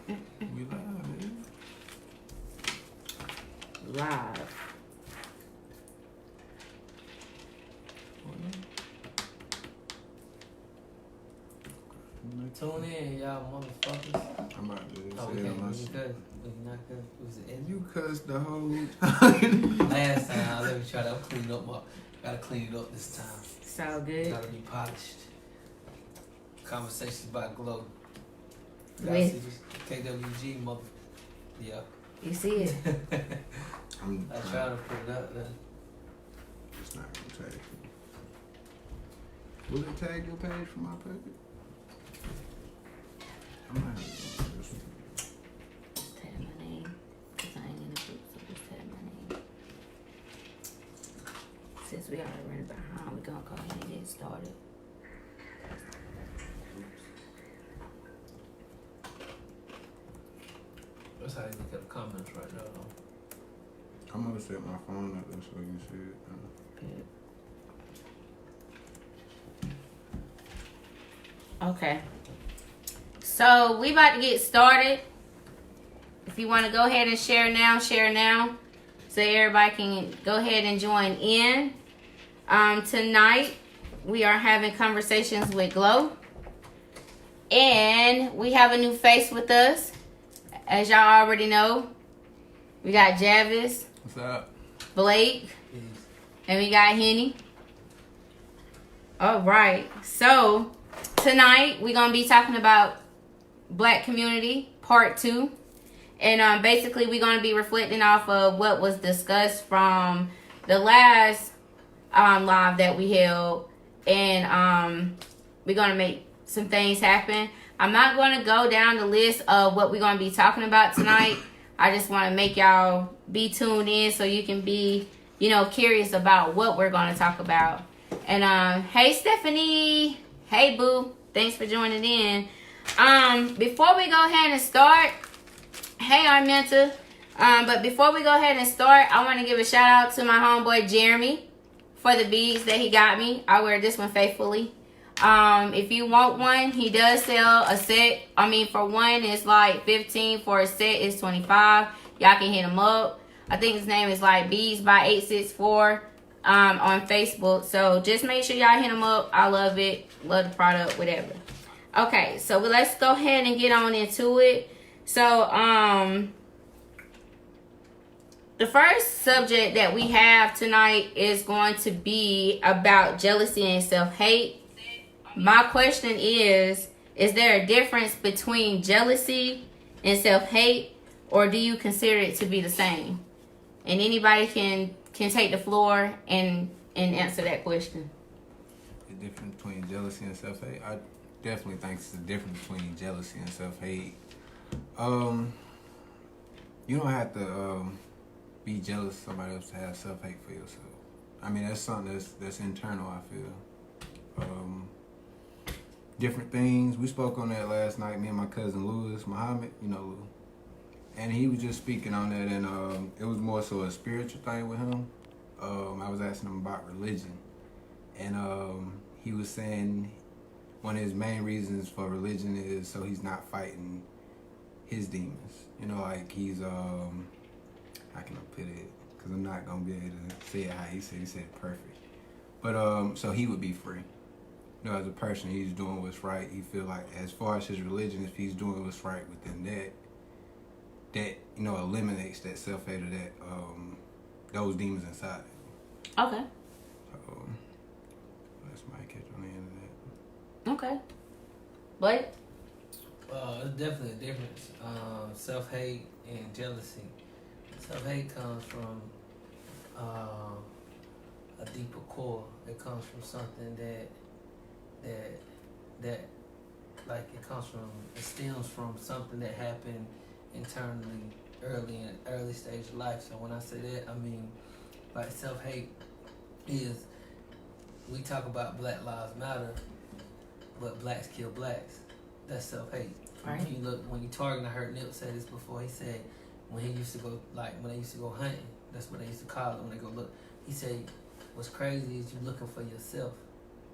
We live, man. Live. Tune in, y'all motherfuckers. I'm about to Oh, say we it can't. on my We shit. could. We not good. Was it in You cussed the whole time. last time? Let me try to clean up my. Gotta clean it up this time. So good. Gotta be polished. Conversations by Glo. With- Y'all see this KWG mother. Yeah. You see it? I'm I try to put it up there. It's not gonna tag you. Will it tag your page from my pocket? I'm not even gonna do this. Just tag my name. Because I ain't in the group, so just tag my name. Since we already running behind, we're gonna go ahead and get started. That's how you look at the comments right now, though. I'm gonna set my phone up there so you see it. Good. Okay. So we about to get started. If you want to go ahead and share now, so everybody can go ahead and join in. Tonight we are having conversations with Glo, and we have a new face with us. As y'all already know, we got Javis, What's up? Blake, Peace. and we got Henny. All right. So tonight we're gonna be talking about Black community part 2, and basically we're gonna be reflecting off of what was discussed from the last live that we held, and we're gonna make some things happen. I'm not gonna go down the list of what we're gonna be talking about tonight. I just want to make y'all be tuned in so you can be, curious about what we're gonna talk about. And hey Stephanie, hey boo, thanks for joining in. Before we go ahead and start, hey Arminta, but before we go ahead and start, I want to give a shout out to my homeboy Jeremy for the beads that he got me. I wear this one faithfully. If you want one, he does sell a set. For one it's like 15, for a set it's 25. Y'all can hit him up. I think his name is like Beads by 864 on Facebook. So just make sure y'all hit him up. I love it. Love the product, whatever. Okay, so let's go ahead and get on into it. So the first subject that we have tonight is going to be about jealousy and self-hate. My question is there a difference between jealousy and self-hate, or do you consider it to be the same? And anybody can take the floor and answer that question. The difference between jealousy and self-hate? I definitely think it's the difference between jealousy and self-hate. You don't have to be jealous of somebody else to have self-hate for yourself. That's something that's internal, I feel. Different things. We spoke on that last night, me and my cousin Louis Muhammad, Lou. And he was just speaking on that, and it was more so a spiritual thing with him. I was asking him about religion, and he was saying one of his main reasons for religion is so he's not fighting his demons. He's, how can I put it? Because I'm not going to be able to say it how he said it perfect. But so he would be free. As a person, he's doing what's right. He feel like, as far as his religion, if he's doing what's right within that eliminates that self-hate or that those demons inside. Okay. So that's my catch on the end of that. Okay. Blake? It's definitely a difference. Self-hate and jealousy. Self-hate comes from a deeper core. It comes from something that it stems from something that happened internally early stage of life. So when I say that, like self-hate is, we talk about Black Lives Matter, but blacks kill blacks. That's self-hate. Right. When you target, I heard Nip say this before. He said when they used to go hunting, that's what they used to call it when they go look. He said, what's crazy is you looking for yourself.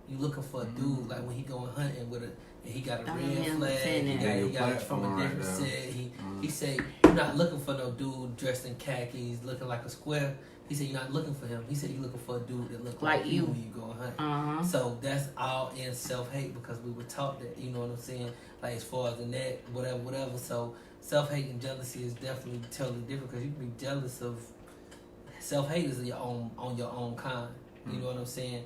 You looking for a dude like when he going hunting with and he got a red him flag. saying He that. got it from a different Right set. He said you're not looking for no dude dressed in khakis looking like a square. He said you're not looking for him. He said you're looking for a dude that look like you when you go hunting. So that's all in self-hate because we were taught that. You know what I'm saying? Like as far as the net, whatever. So self-hate and jealousy is definitely totally different because you can be jealous of. Self-hate is on your own kind. You know what I'm saying?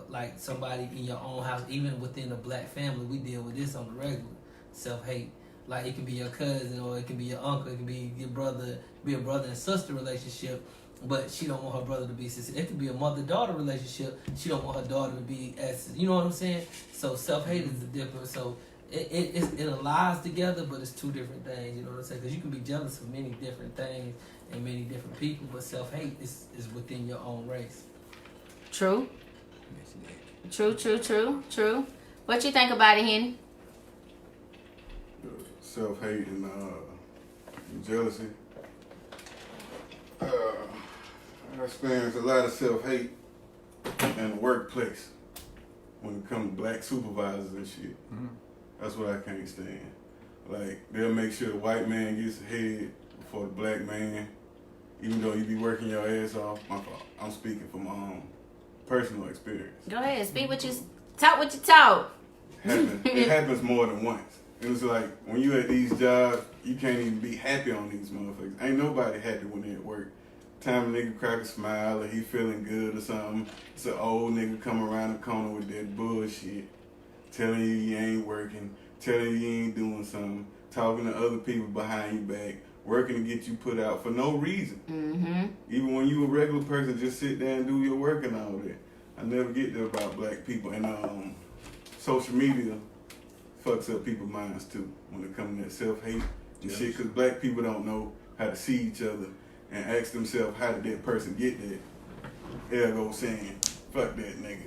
Like somebody in your own house, even within a black family, we deal with this on the regular. Self-hate. Like it can be your cousin or it can be your uncle, it can be your brother, be a brother and sister relationship, but she don't want her brother to be sister. It could be a mother-daughter relationship. She don't want her daughter to be as you know what I'm saying? So self-hate is the difference. So it aligns together, but it's two different things. You know what I'm saying? Because you can be jealous of many different things and many different people, but self-hate is within your own race. True. True. What you think about it, Henny? Self-hate and jealousy. I experience a lot of self-hate in the workplace when it comes to black supervisors and shit. That's what I can't stand. Like, they'll make sure the white man gets ahead before the black man, even though you be working your ass off. My fault. I'm speaking from my own personal experience. Go ahead, speak what you talk. It happens more than once. It was like when you at these jobs, you can't even be happy on these motherfuckers. Ain't nobody happy when they at work. Time a nigga crack a smile or he feeling good or something. It's an old nigga come around the corner with that bullshit, telling you ain't working, telling you ain't doing something, talking to other people behind your back, working to get you put out for no reason. Even when you a regular person, just sit there and do your work and all that. I never get there about black people. And social media fucks up people's minds too when it comes to that self-hate and shit, because black people don't know how to see each other and ask themselves, how did that person get there? They'll go saying, fuck that nigga.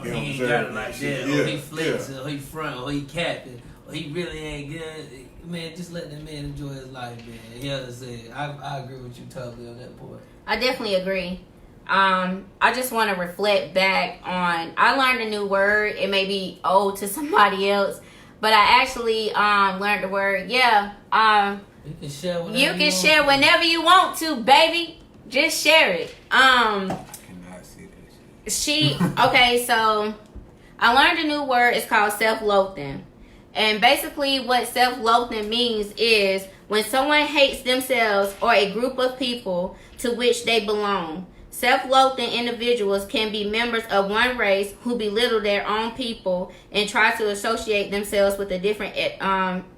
He ain't got it like that, or he flex, or he front, or he capping, or he really ain't good. Man, just let that man enjoy his life, man. Yeah, I agree with you totally on that point. I definitely agree. I just want to reflect back on, I learned a new word. It may be old to somebody else, but I actually learned the word. You can share whenever you want to, baby. Just share it. I cannot see that shit. Okay, so I learned a new word. It's called self-loathing. And basically what self-loathing means is when someone hates themselves or a group of people to which they belong. Self-loathing individuals can be members of one race who belittle their own people and try to associate themselves with a different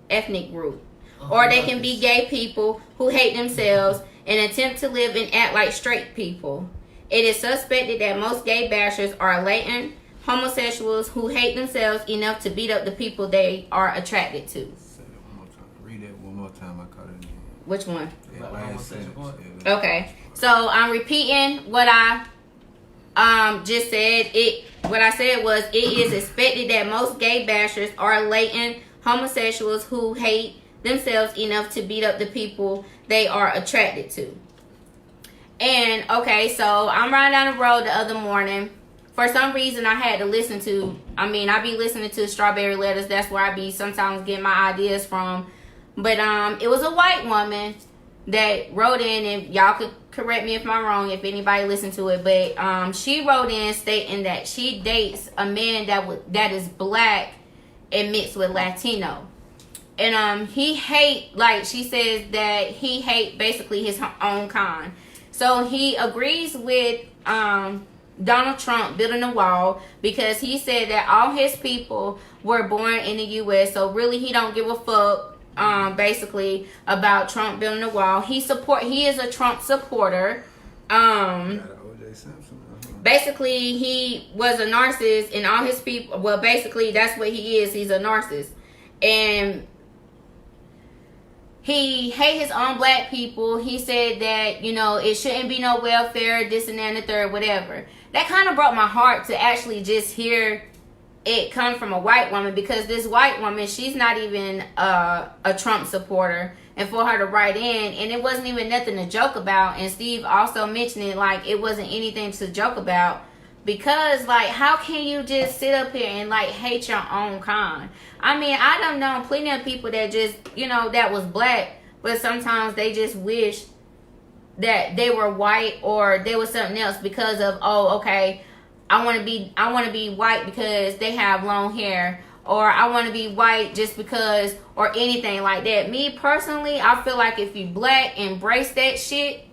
ethnic group. Or they can be gay people who hate themselves and attempt to live and act like straight people. It is suspected that most gay bashers are latent homosexuals who hate themselves enough to beat up the people they are attracted to. Say that one more time. Read that one more time. I caught it in. Which one? That last sentence. Okay. So I'm repeating what I just said. What I said was, it is expected that most gay bashers are latent homosexuals who hate themselves enough to beat up the people they are attracted to. And okay, so I'm riding down the road the other morning. For some reason, I had to listen to, I be listening to Strawberry Letters. That's where I be sometimes getting my ideas from. But it was a white woman that wrote in, and y'all could correct me if I'm wrong, if anybody listened to it. But she wrote in stating that she dates a man that is black and mixed with Latino. And he hate, like she says that he hate basically his own kind. So he agrees with Donald Trump building a wall because he said that all his people were born in the U.S. So really he don't give a fuck basically about Trump building a wall. He is a Trump supporter. Basically he was a narcissist and all his people, well basically that's what he is. He's a narcissist. And he hate his own black people. He said that, it shouldn't be no welfare, this and that and the third, whatever. That kind of broke my heart to actually just hear it come from a white woman, because this white woman, she's not even a Trump supporter. And for her to write in, and it wasn't even nothing to joke about. And Steve also mentioned it like it wasn't anything to joke about. Because, like, how can you just sit up here and, like, hate your own kind? I mean, I done known plenty of people that just, you know, that was black, but sometimes they just wish that they were white or they were something else because of, oh, okay, I want to be white because they have long hair, or I want to be white just because, or anything like that. Me personally, I feel like if you black, embrace that shit.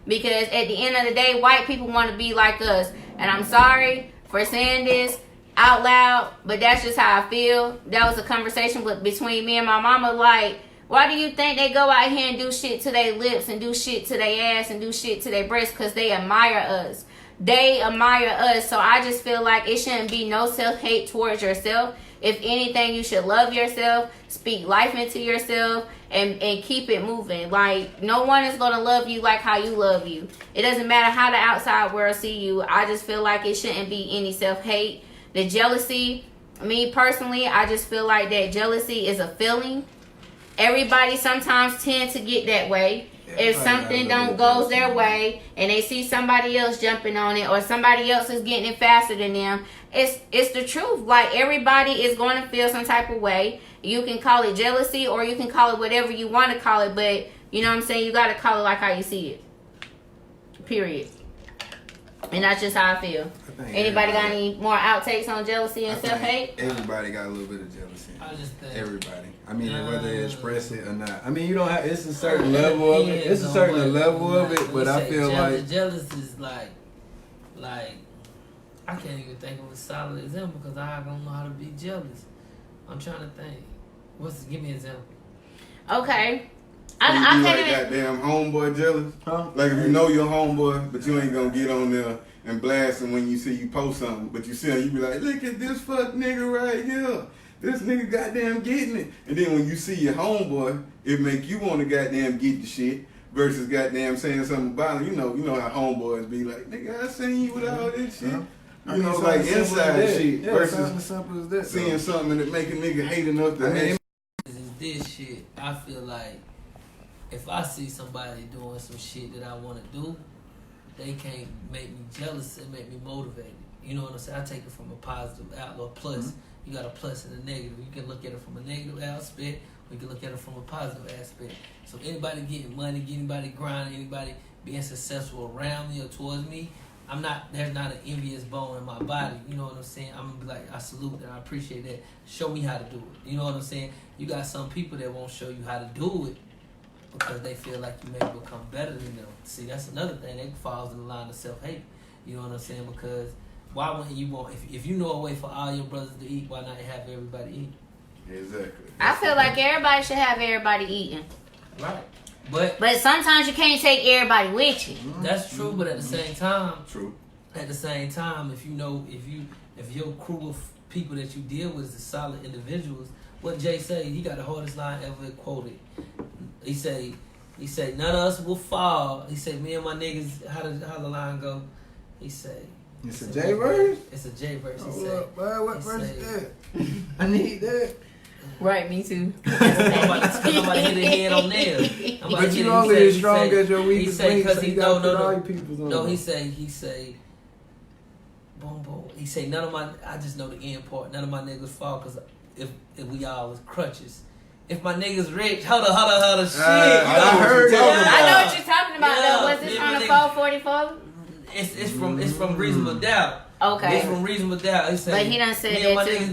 Because at the end of the day, white people want to be like us. And I'm sorry for saying this out loud, but that's just how I feel. That was a conversation between me and my mama. Like, why do you think they go out here and do shit to their lips and do shit to their ass and do shit to their breasts? Because they admire us. They admire us. So I just feel like it shouldn't be no self-hate towards yourself. If anything, you should love yourself, speak life into yourself, and keep it moving. Like, no one is going to love you like how you love you. It doesn't matter how the outside world see you. I just feel like it shouldn't be any self-hate. The jealousy, me personally, I just feel like that jealousy is a feeling. Everybody sometimes tend to get that way. If something don't goes their way and they see somebody else jumping on it or somebody else is getting it faster than them, it's the truth. Like, everybody is going to feel some type of way. You can call it jealousy or you can call it whatever you want to call it, but you know what I'm saying, you got to call it like how you see it. Period. And that's just how I feel. Anybody got any more outtakes on jealousy and self-hate? Everybody got a little bit of jealousy. I just think Everybody. I mean, whether they express it or not. I mean, you don't have. It's a certain level of it. It's a certain level of it, but I feel like jealous is like I can't even think of a solid example because I don't know how to be jealous. I'm trying to think. Give me an example. Okay. I can't like goddamn homeboy jealous. Huh? Like, if you know your homeboy, but you ain't gonna get on there and blast him when you see you post something, but you see him, you be like, look at this fuck nigga right here. This nigga goddamn getting it. And then when you see your homeboy, it make you want to goddamn get the shit versus goddamn saying something about him. You know how homeboys be like, nigga, I seen you with all this shit. I You mean, know, like inside shit versus as simple as that, seeing something that make a nigga hate enough to hate. Is this shit, I feel like if I see somebody doing some shit that I want to do, they can't make me jealous and make me motivated. You know what I'm saying? I take it from a positive outlook. Plus, Mm-hmm. you got a plus and a negative. You can look at it from a negative aspect. We can look at it from a positive aspect. So anybody getting money, anybody grinding, anybody being successful around me or towards me, there's not an envious bone in my body. You know what I'm saying? I'm gonna be like, I salute and I appreciate that. Show me how to do it. You know what I'm saying? You got some people that won't show you how to do it because they feel like you may become better than them. See, that's another thing. That falls in the line of self-hate. You know what I'm saying? Because why wouldn't you want, if you know a way for all your brothers to eat, why not have everybody eat? Exactly. I feel like everybody should have everybody eating. Right. But sometimes you can't take everybody with you. That's true, but at the same time, if you know, if your crew of people that you deal with is solid individuals, what Jay say, he got the hardest line ever quoted. He say, none of us will fall. He said, me and my niggas, how the line go? He say, it's a J verse? It's a J verse. He say, what verse is that? I need that. Right, me too. I'm about to hit a head on nails. But you only as strong as your weakest link, so you got to put all your peoples on. No, he say, boom, boom. He say, I just know the end part. None of my niggas fall because if we all was crutches. If my niggas rich, hold on, shit. I heard that. I know what you're talking about, though. Was this on the 444? It's from Reasonable Doubt. Okay. It's from Reasonable Doubt. He said, but he done said that too.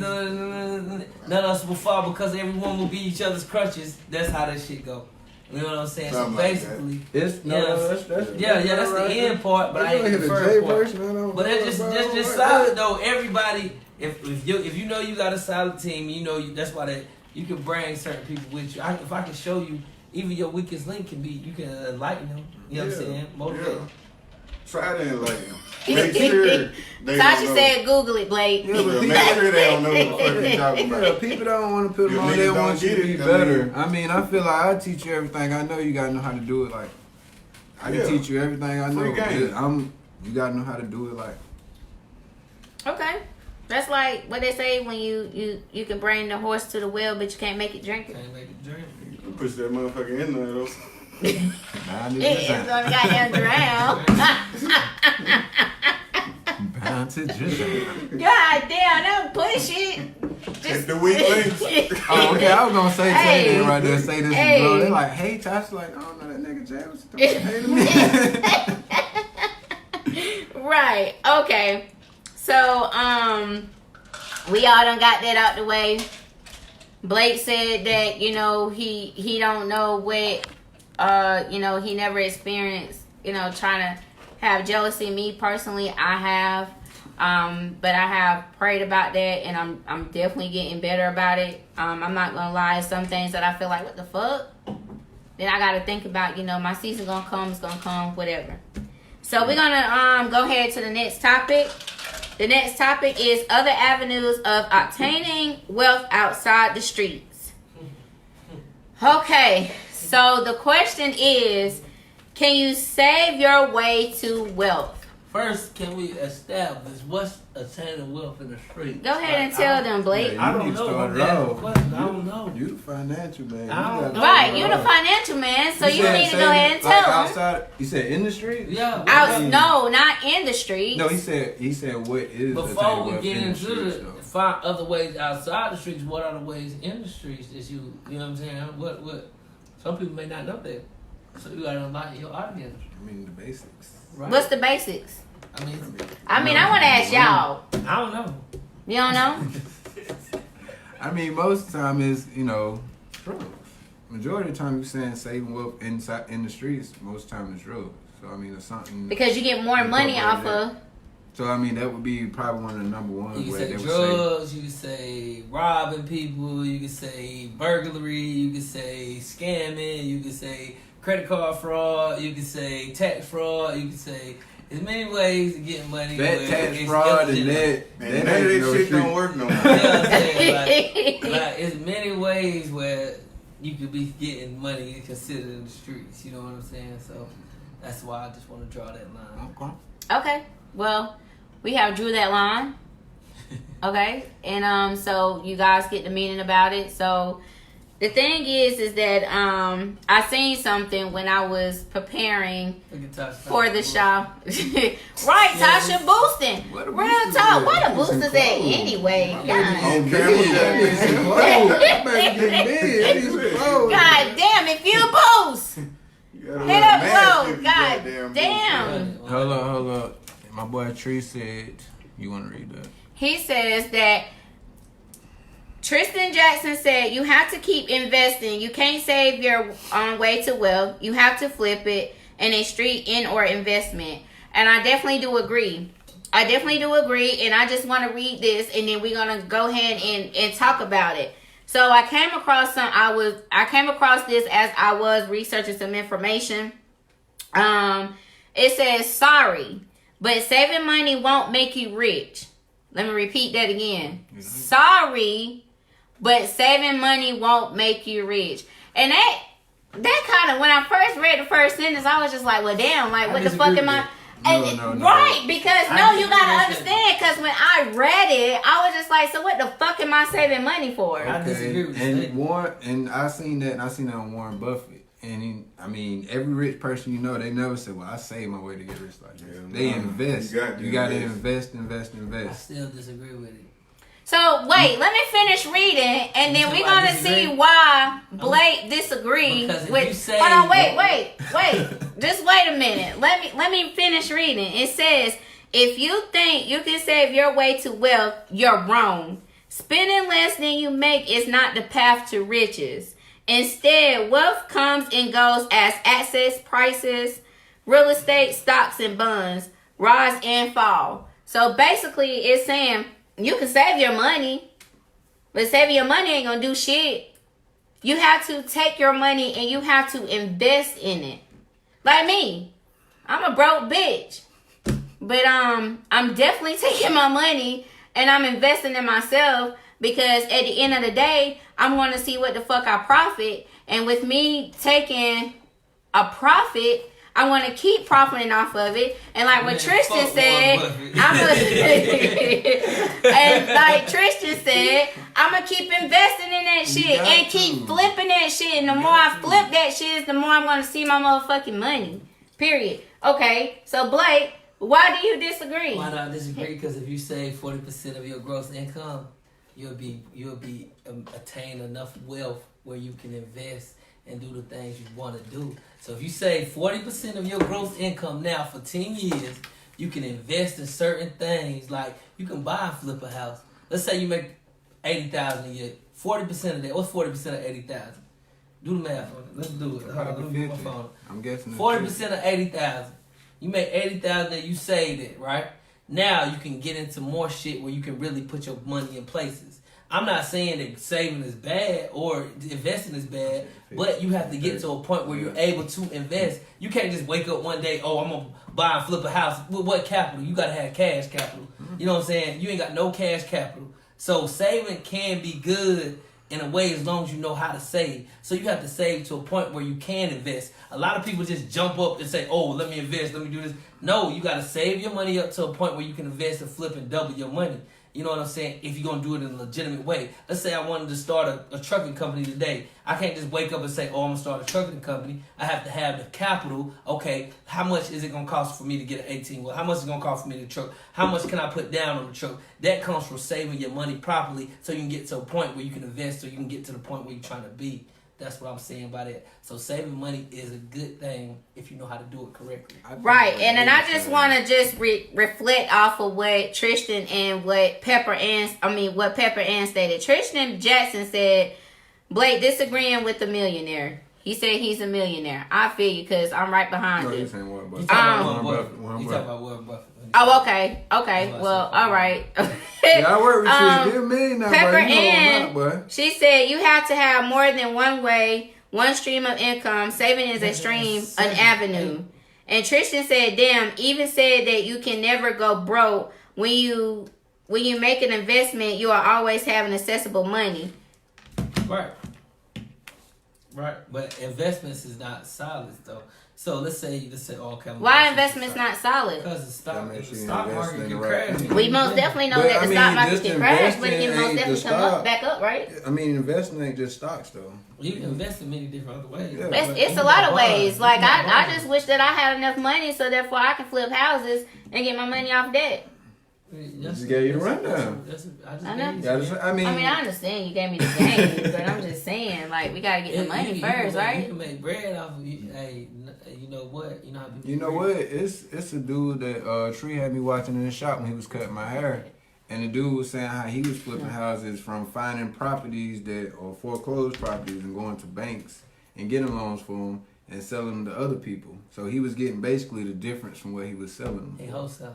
None of us will fall because everyone will be each other's crutches. That's how that shit go. You know what I'm saying? Something so basically, that's the end part, but I ain't the first part. But that's just solid though. Everybody, if you know you got a solid team, you know that's why you can bring certain people with you. If I can show you, even your weakest link you can enlighten them. You know what I'm saying? Motivate them. Try to enlighten them. Make sure they Tasha said Google it, Blake. Yeah, but make sure they don't know what the fuck you're talking about. Yeah, people don't want to put them on. They want you to be better. I mean, I feel like I teach you everything I know. You got to know how to do it. Like, I can teach you everything I know. You got to know how to do it. Like, okay. That's like what they say when you can bring the horse to the well, but you can't make it drink it. Can't make it drink. You push that motherfucker in there, though. Bound to It's drown. gonna goddamn drown. Bound to drown. God damn, don't push it. It's the weak links. Oh, okay. I was gonna say Hey. something right there. Say this Hey. is Glo. They're like, hey, Josh. Like, I don't know that nigga Javis. Hey to me. Right. Okay. So, we all done got that out the way. Blake said that, you know, he don't know what, you know, he never experienced, you know, trying to have jealousy. Me personally, I have, but I have prayed about that, and I'm definitely getting better about it. I'm not gonna lie, some things that I feel like, what the fuck? Then I gotta think about, you know, my season gonna come, it's gonna come, whatever. So we're gonna go ahead to the next topic. The next topic is other avenues of obtaining wealth outside the streets. Okay, so the question is, can you save your way to wealth? First, can we establish what's attaining wealth in the street? Go ahead and tell them, Blake. Yeah, I you don't need to know. start I'm it asking off. questions. I don't know. You the financial man. I don't know. Right, you're the financial man, so you need to go ahead and tell them. Outside, you said in the street? Yeah. No, not in the streets. No, he said what is Before attaining we wealth get in the into streets, the though? find other ways outside the streets, what are the ways in the streets that you know what I'm saying? What some people may not know that. So you gotta enlighten your audience. I mean the basics. Right? What's the basics? I mean, I want to ask y'all. I don't know. You don't know? I mean, most of the time is, you know, drugs. Majority of the time you're saying saving wealth inside in the streets, most of the time it's drugs. So I mean, it's something. Because you get more money off of. So I mean, that would be probably one of the number one You ways can they say would say. drugs, you can say robbing people, you can say burglary, you can say scamming, you can say credit card fraud, you can say tax fraud, you can say there's many ways of getting money. That tax fraud and that And that none of ain't that no shit street. don't work no more. You know what I'm saying? Like, it's many ways where you could be getting money considered in the streets. You know what I'm saying? So that's why I just want to draw that line. Okay. Okay. Well, we have drew that line. Okay. And so you guys get the meaning about it. So the thing is that I seen something when I was preparing Look at Tasha. for the show. Right, Tasha boosting. Where the Real boosters talk. at? Where the Some boosters at clothes. anyway? I'm God. on Camel bed. Jack. Some clothes. I'm about to get in bed. I need some clothes. God damn, if you boost. You gotta Hit wear a up mask Glo. if you God goddamn damn. Hold up. My boy Tree said, you want to read that? He says that Tristan Jackson said you have to keep investing. You can't save your way to wealth. You have to flip it in a street in or investment. And I definitely do agree. And I just want to read this, and then we're gonna go ahead and talk about it. So I came across this as I was researching some information. It says, sorry, but saving money won't make you rich. Let me repeat that again. Sorry, but saving money won't make you rich. And that kind of, when I first read the first sentence, I was just like, well, damn, like, what the fuck am I? No. Right, because I you disagree gotta with understand, because when I read it, I was just like, so what the fuck am I saving money for? I disagree with and that. Warren, and I seen that on Warren Buffett. And every rich person you know, they never say, well, I save my way to get rich like this. Yeah, They no. invest. You got to invest. invest. I still disagree with it. So wait, let me finish reading, and then we're So I gonna disagree. see why Blake disagrees Because if with. you say- Hold on, wait. Just wait a minute. Let me finish reading. It says, if you think you can save your way to wealth, you're wrong. Spending less than you make is not the path to riches. Instead, wealth comes and goes as assets, prices, real estate, stocks, and bonds rise and fall. So basically, it's saying you can save your money, but saving your money ain't gonna do shit. You have to take your money and you have to invest in it. Like me, I'm a broke bitch, but I'm definitely taking my money and I'm investing in myself, because at the end of the day, I'm going to see what the fuck I profit. And with me taking a profit, I want to keep profiting off of it. And like what Man, Tristan fuck said, Warren Buffett. and like Tristan said, I'm going to keep investing in that that shit and keep flipping that shit. And the more I flip that shit, the more I'm going to see my motherfucking money. Period. Okay, so Blake, why do you disagree? Why do I disagree? Because if you save 40% of your gross income, you'll be attain enough wealth where you can invest and do the things you want to do. So if you save 40% of your gross income now for 10 years, you can invest in certain things. Like you can buy and flip a house. Let's say you make $80,000 a year. 40% of that. What's 40% of $80,000? Do the math on it. Let's do it. Hold on, let me get my phone. I'm guessing 40% of $80,000. You make $80,000 that you saved it, right? Now you can get into more shit where you can really put your money in places. I'm not saying that saving is bad or investing is bad, but you have to get to a point where you're able to invest. You can't just wake up one day, oh, I'm going to buy and flip a house. With what capital? You got to have cash capital. You know what I'm saying? You ain't got no cash capital. So saving can be good in a way as long as you know how to save. So you have to save to a point where you can invest. A lot of people just jump up and say, oh, let me invest, let me do this. No, you got to save your money up to a point where you can invest and flip and double your money. You know what I'm saying? If you're going to do it in a legitimate way. Let's say I wanted to start a trucking company today. I can't just wake up and say, oh, I'm going to start a trucking company. I have to have the capital. Okay, how much is it going to cost for me to get an 18? Well, how much is it going to cost for me to truck? How much can I put down on the truck? That comes from saving your money properly so you can get to a point where you can invest, so you can get to the point where you're trying to be. That's what I'm saying by that. So saving money is a good thing if you know how to do it correctly. Right, and then I just want to just reflect off of what Tristan and what Pepper Ann stated. Tristan Jackson said, Blake disagreeing with the millionaire. He said he's a millionaire. I feel you because I'm right behind you. He's saying Warren Buffett. You talking about Warren Buffett. Oh, okay. Well, all right. Yeah, I work with you. You're a millionaire, Pepper boy. You know Ann, I'm not, boy. she said you have to have more than one stream of income. Saving is a stream, an avenue. And Tristan said, damn, even said that you can never go broke. When you make an investment, you are always having accessible money. Right. But investments is not solid though. So let's say okay. Why investments not solid? Because the stock market can crash. We most definitely know that the stock market can crash, but it can most definitely come back up, right? I mean, investing ain't just stocks though. You can invest in many different other ways. Yeah. It's a lot of ways. Like I just wish that I had enough money so therefore I can flip houses and get my money off debt. Just gave you the rundown. I know. I mean, I understand you gave me the game, but I'm just saying, like, we gotta get the money first, right? You can make bread off of hey, you know what? You know what? It's a dude that Tree had me watching in the shop when he was cutting my hair. And the dude was saying how he was flipping houses from finding properties or foreclosed properties and going to banks and getting loans for them and selling them to other people. So he was getting basically the difference from what he was selling them. He wholesaling.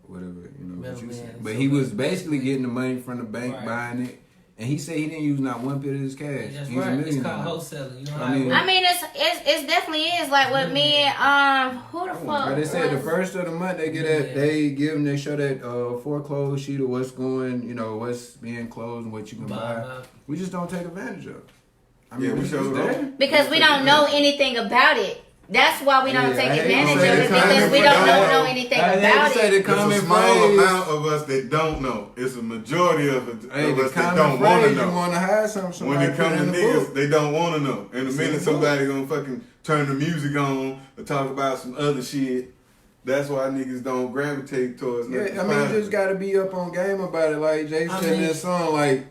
Whatever, what you said. But he was basically getting the money from the bank, buying it. And he said he didn't use not one bit of his cash. That's He's right. It's called wholesaling. You know I mean, it definitely is like what me and who the fuck? But they said the first of the month they they show that foreclosed sheet of what's going, what's being closed and what you can buy. We just don't take advantage of it. I mean, we show that because we don't know anything about it. That's why we don't take advantage of it because we don't know anything about it. It's a small amount of us that don't know. It's a majority of us that don't want to know. You want to hide something. When it comes to niggas, they don't want to know. And the minute somebody gonna fucking turn the music on or talk about some other shit, that's why niggas don't gravitate towards nothing. Yeah, I mean, you just gotta be up on game about it. Like Jay said in this song,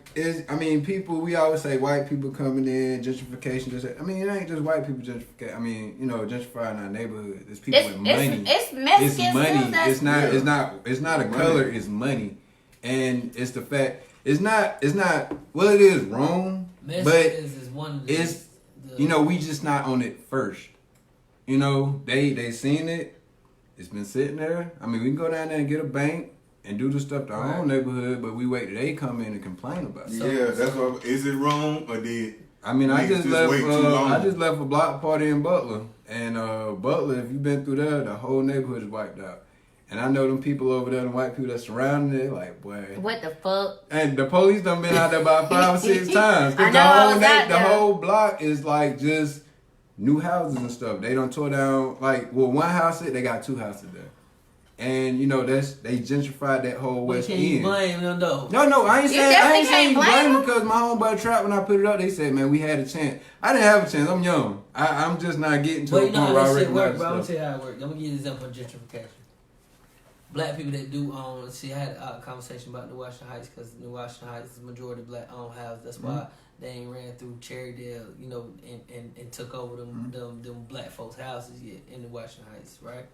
people, we always say white people coming in, gentrification. It ain't just white people gentrification. I mean, gentrifying our neighborhood. It's people with money. It's Mexicans. It's money. It's not a color. It's money, and it's the fact. It's not. Well, it is wrong, Mexicans but is one. It's we just not on it first. They seen it. It's been sitting there. I mean, we can go down there and get a bank and do the stuff to our own neighborhood, but we wait till they come in and complain about it. Yeah, that's what. Is it wrong or did? I mean, I just left a block party in Butler, and Butler, if you've been through there, the whole neighborhood is wiped out. And I know them people over there, the white people that surrounding it, like, boy. What the fuck? And the police done been out there about 5 or 6 times. Cause the whole block is like just new houses and stuff. They done tore down, one house, they got 2 houses there. And you know they gentrified that whole West Can you End. blame them though? No, I ain't You saying definitely you can't blame blame them because my homeboy Trap, when I put it up, they said, man, we had a chance. I didn't have a chance. I'm young. I'm just not getting to But a you know point how where I this shit work, recognize bro. I'm gonna stuff. tell you how it work. I'm gonna give you an example of gentrification. Black people that do own, see, I had a conversation about New Washington Heights because New Washington Heights is majority black owned house. That's why they ain't ran through Cherrydale, you know, and took over them black folks' houses yet in New Washington Heights, right?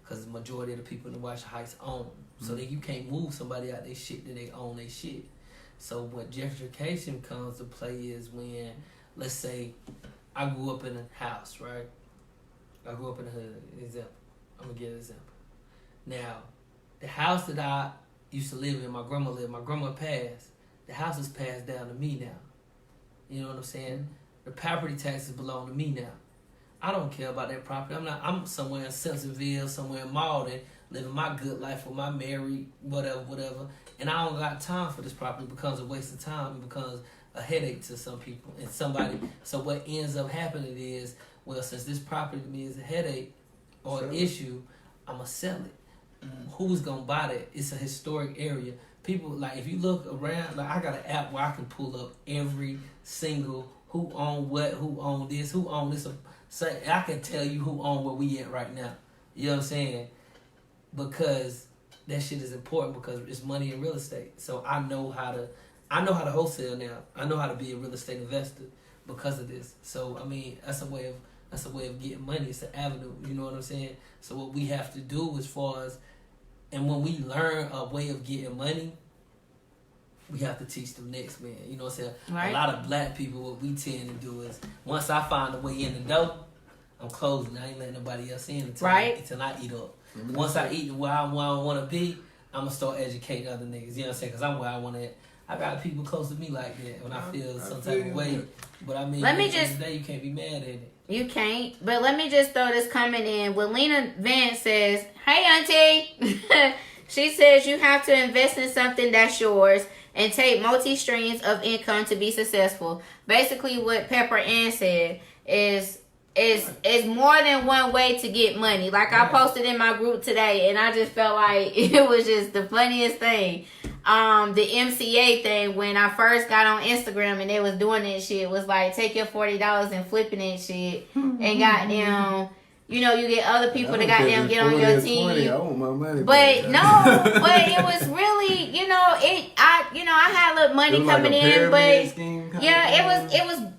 Because the majority of the people in New Washington Heights own. So that you can't move somebody out their shit that they own their shit. So what gentrification comes to play is when, let's say, I grew up in a house, right? I grew up in a hood. Example. I'm gonna give an example. Now, the house that I used to live in, my grandma passed. The house is passed down to me now. You know what I'm saying? The property taxes belong to me now. I don't care about that property. I'm somewhere in Simpsonville, somewhere in Malden, living my good life with my married, whatever. And I don't got time for this property. It becomes a waste of time. It becomes a headache to some people and somebody. So what ends up happening is, well, since this property to me is a headache or an issue, I'm going to sell it. Who's going to buy that? It's a historic area. People, like, if you look around, like, I got an app where I can pull up every single who own what, who own this, who own this. So I can tell you who own where we at right now. You know what I'm saying? Because that shit is important because it's money in real estate. So I know how to wholesale now. I know how to be a real estate investor because of this. So I mean, that's a way of getting money. It's an avenue. You know what I'm saying? So what we have to do as far as, and when we learn a way of getting money, we have to teach the next man. You know what I'm saying? Right. A lot of black people, what we tend to do is, once I find a way in the door, I'm closing. I ain't letting nobody else in until I eat up. Mm-hmm. Once I eat where I want to be, I'm going to start educating other niggas. You know what I'm saying? Because I'm where I want to. I got people close to me like that when I feel some type of way. But I mean, at the end of the day, you can't be mad at it. You can't. But let me just throw this comment in. Lena Vance says, hey, auntie. She says you have to invest in something that's yours and take multi-streams of income to be successful. Basically, what Pepper Ann said is more than one way to get money. Like, I posted in my group today, and I just felt like it was just the funniest thing. The MCA thing, when I first got on Instagram and they was doing that shit, was like, take your $40 and flipping that shit, and goddamn, you know, you get other people to goddamn get on your team. I want my money but no, but it was really, you know, I had a little money coming in, but yeah, it was.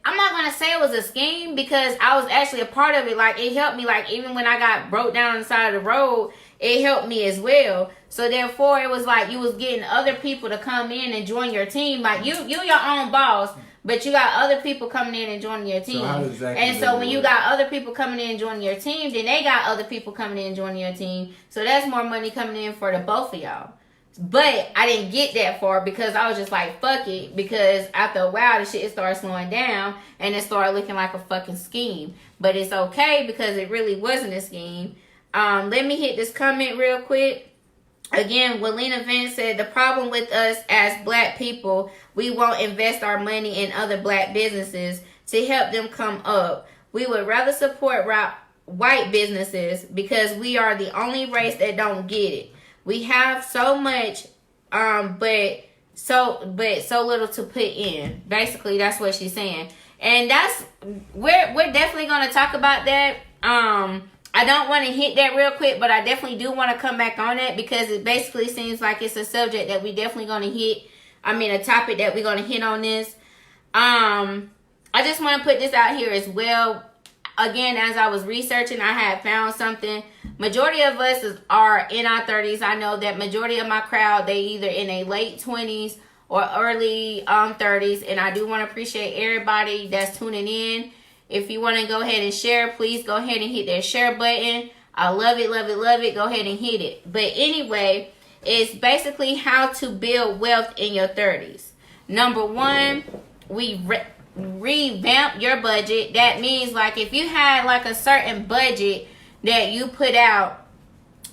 I'm not gonna say it was a scheme because I was actually a part of it. Like, it helped me. Like, even when I got broke down on the side of the road, it helped me as well. So therefore, it was like you was getting other people to come in and join your team. Like, you your own boss, but you got other people coming in and joining your team. So when you got other people coming in and joining your team, then they got other people coming in and joining your team. So that's more money coming in for the both of y'all. But I didn't get that far because I was just like, fuck it. Because after a while, the shit started slowing down and it started looking like a fucking scheme. But it's okay because it really wasn't a scheme. Let me hit this comment real quick. Again, Walena Vance said, the problem with us as black people, we won't invest our money in other black businesses to help them come up. We would rather support white businesses because we are the only race that don't get it. We have so much, but so little to put in. Basically, that's what she's saying, and we're definitely gonna talk about that. I don't want to hit that real quick, but I definitely do want to come back on it because it basically seems like it's a subject that we definitely gonna hit. I mean, a topic that we're gonna hit on this. I just want to put this out here as well. Again, as I was researching, I had found something. Majority of us are in our 30s. I know that majority of my crowd, they either in their late 20s or early 30s. And I do want to appreciate everybody that's tuning in. If you want to go ahead and share, please go ahead and hit that share button. I love it, love it, love it. Go ahead and hit it. But anyway, it's basically how to build wealth in your 30s. Number one, we revamp your budget. That means, like, if you had like a certain budget that you put out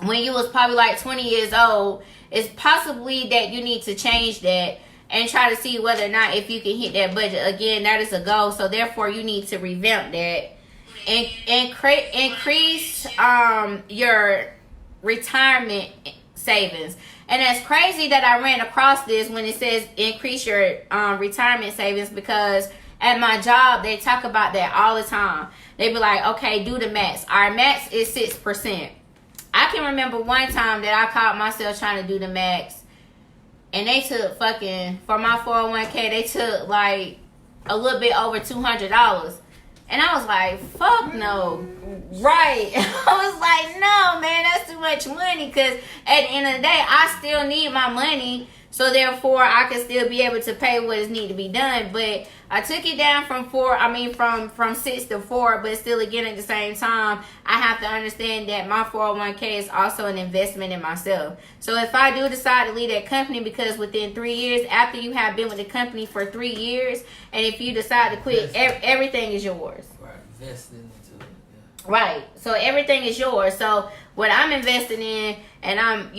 when you was probably like 20 years old, it's possibly that you need to change that and try to see whether or not if you can hit that budget. Again, that is a goal, so therefore you need to revamp that and increase your retirement savings. And that's crazy that I ran across this when it says increase your retirement savings, because at my job, they talk about that all the time. They be like, okay, do the max. Our max is 6%. I can remember one time that I caught myself trying to do the max, and they took for my 401k, they took like a little bit over $200. And I was like, fuck no. Right. I was like, no, man, that's too much money. Because at the end of the day, I still need my money. So therefore, I can still be able to pay what is need to be done. But I took it down from 6 to 4. But still, again, at the same time, I have to understand that my 401k is also an investment in myself. So if I do decide to leave that company, because within 3 years, after you have been with the company for 3 years, and if you decide to quit, everything is yours. Right, investing into it. Yeah. Right. So everything is yours. So what I'm investing in, and I'm,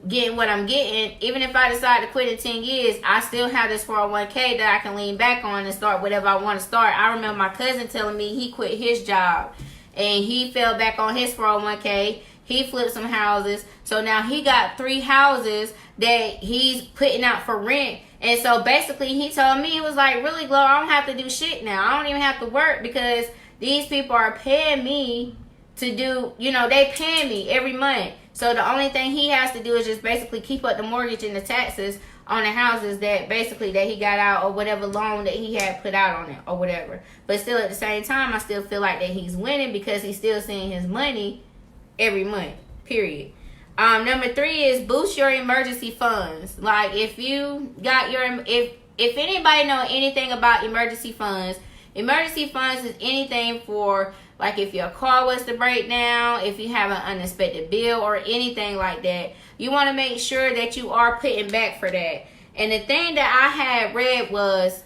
getting what I'm getting, even if I decide to quit in 10 years, I still have this 401k that I can lean back on and start whatever I want to start. I remember my cousin telling me he quit his job and he fell back on his 401k. He flipped some houses. So now he got 3 houses that he's putting out for rent. And so basically he told me, it was like, really, Glo, I don't have to do shit now. I don't even have to work, because these people are paying me to do, they paying me every month. So the only thing he has to do is just basically keep up the mortgage and the taxes on the houses that he got out, or whatever loan that he had put out on it, or whatever. But still, at the same time, I still feel like that he's winning, because he's still seeing his money every month, period. Number 3 is boost your emergency funds. Like, if you got if anybody know anything about emergency funds is anything for, like, if your car was to break down, if you have an unexpected bill or anything like that, you want to make sure that you are putting back for that. And the thing that I had read was,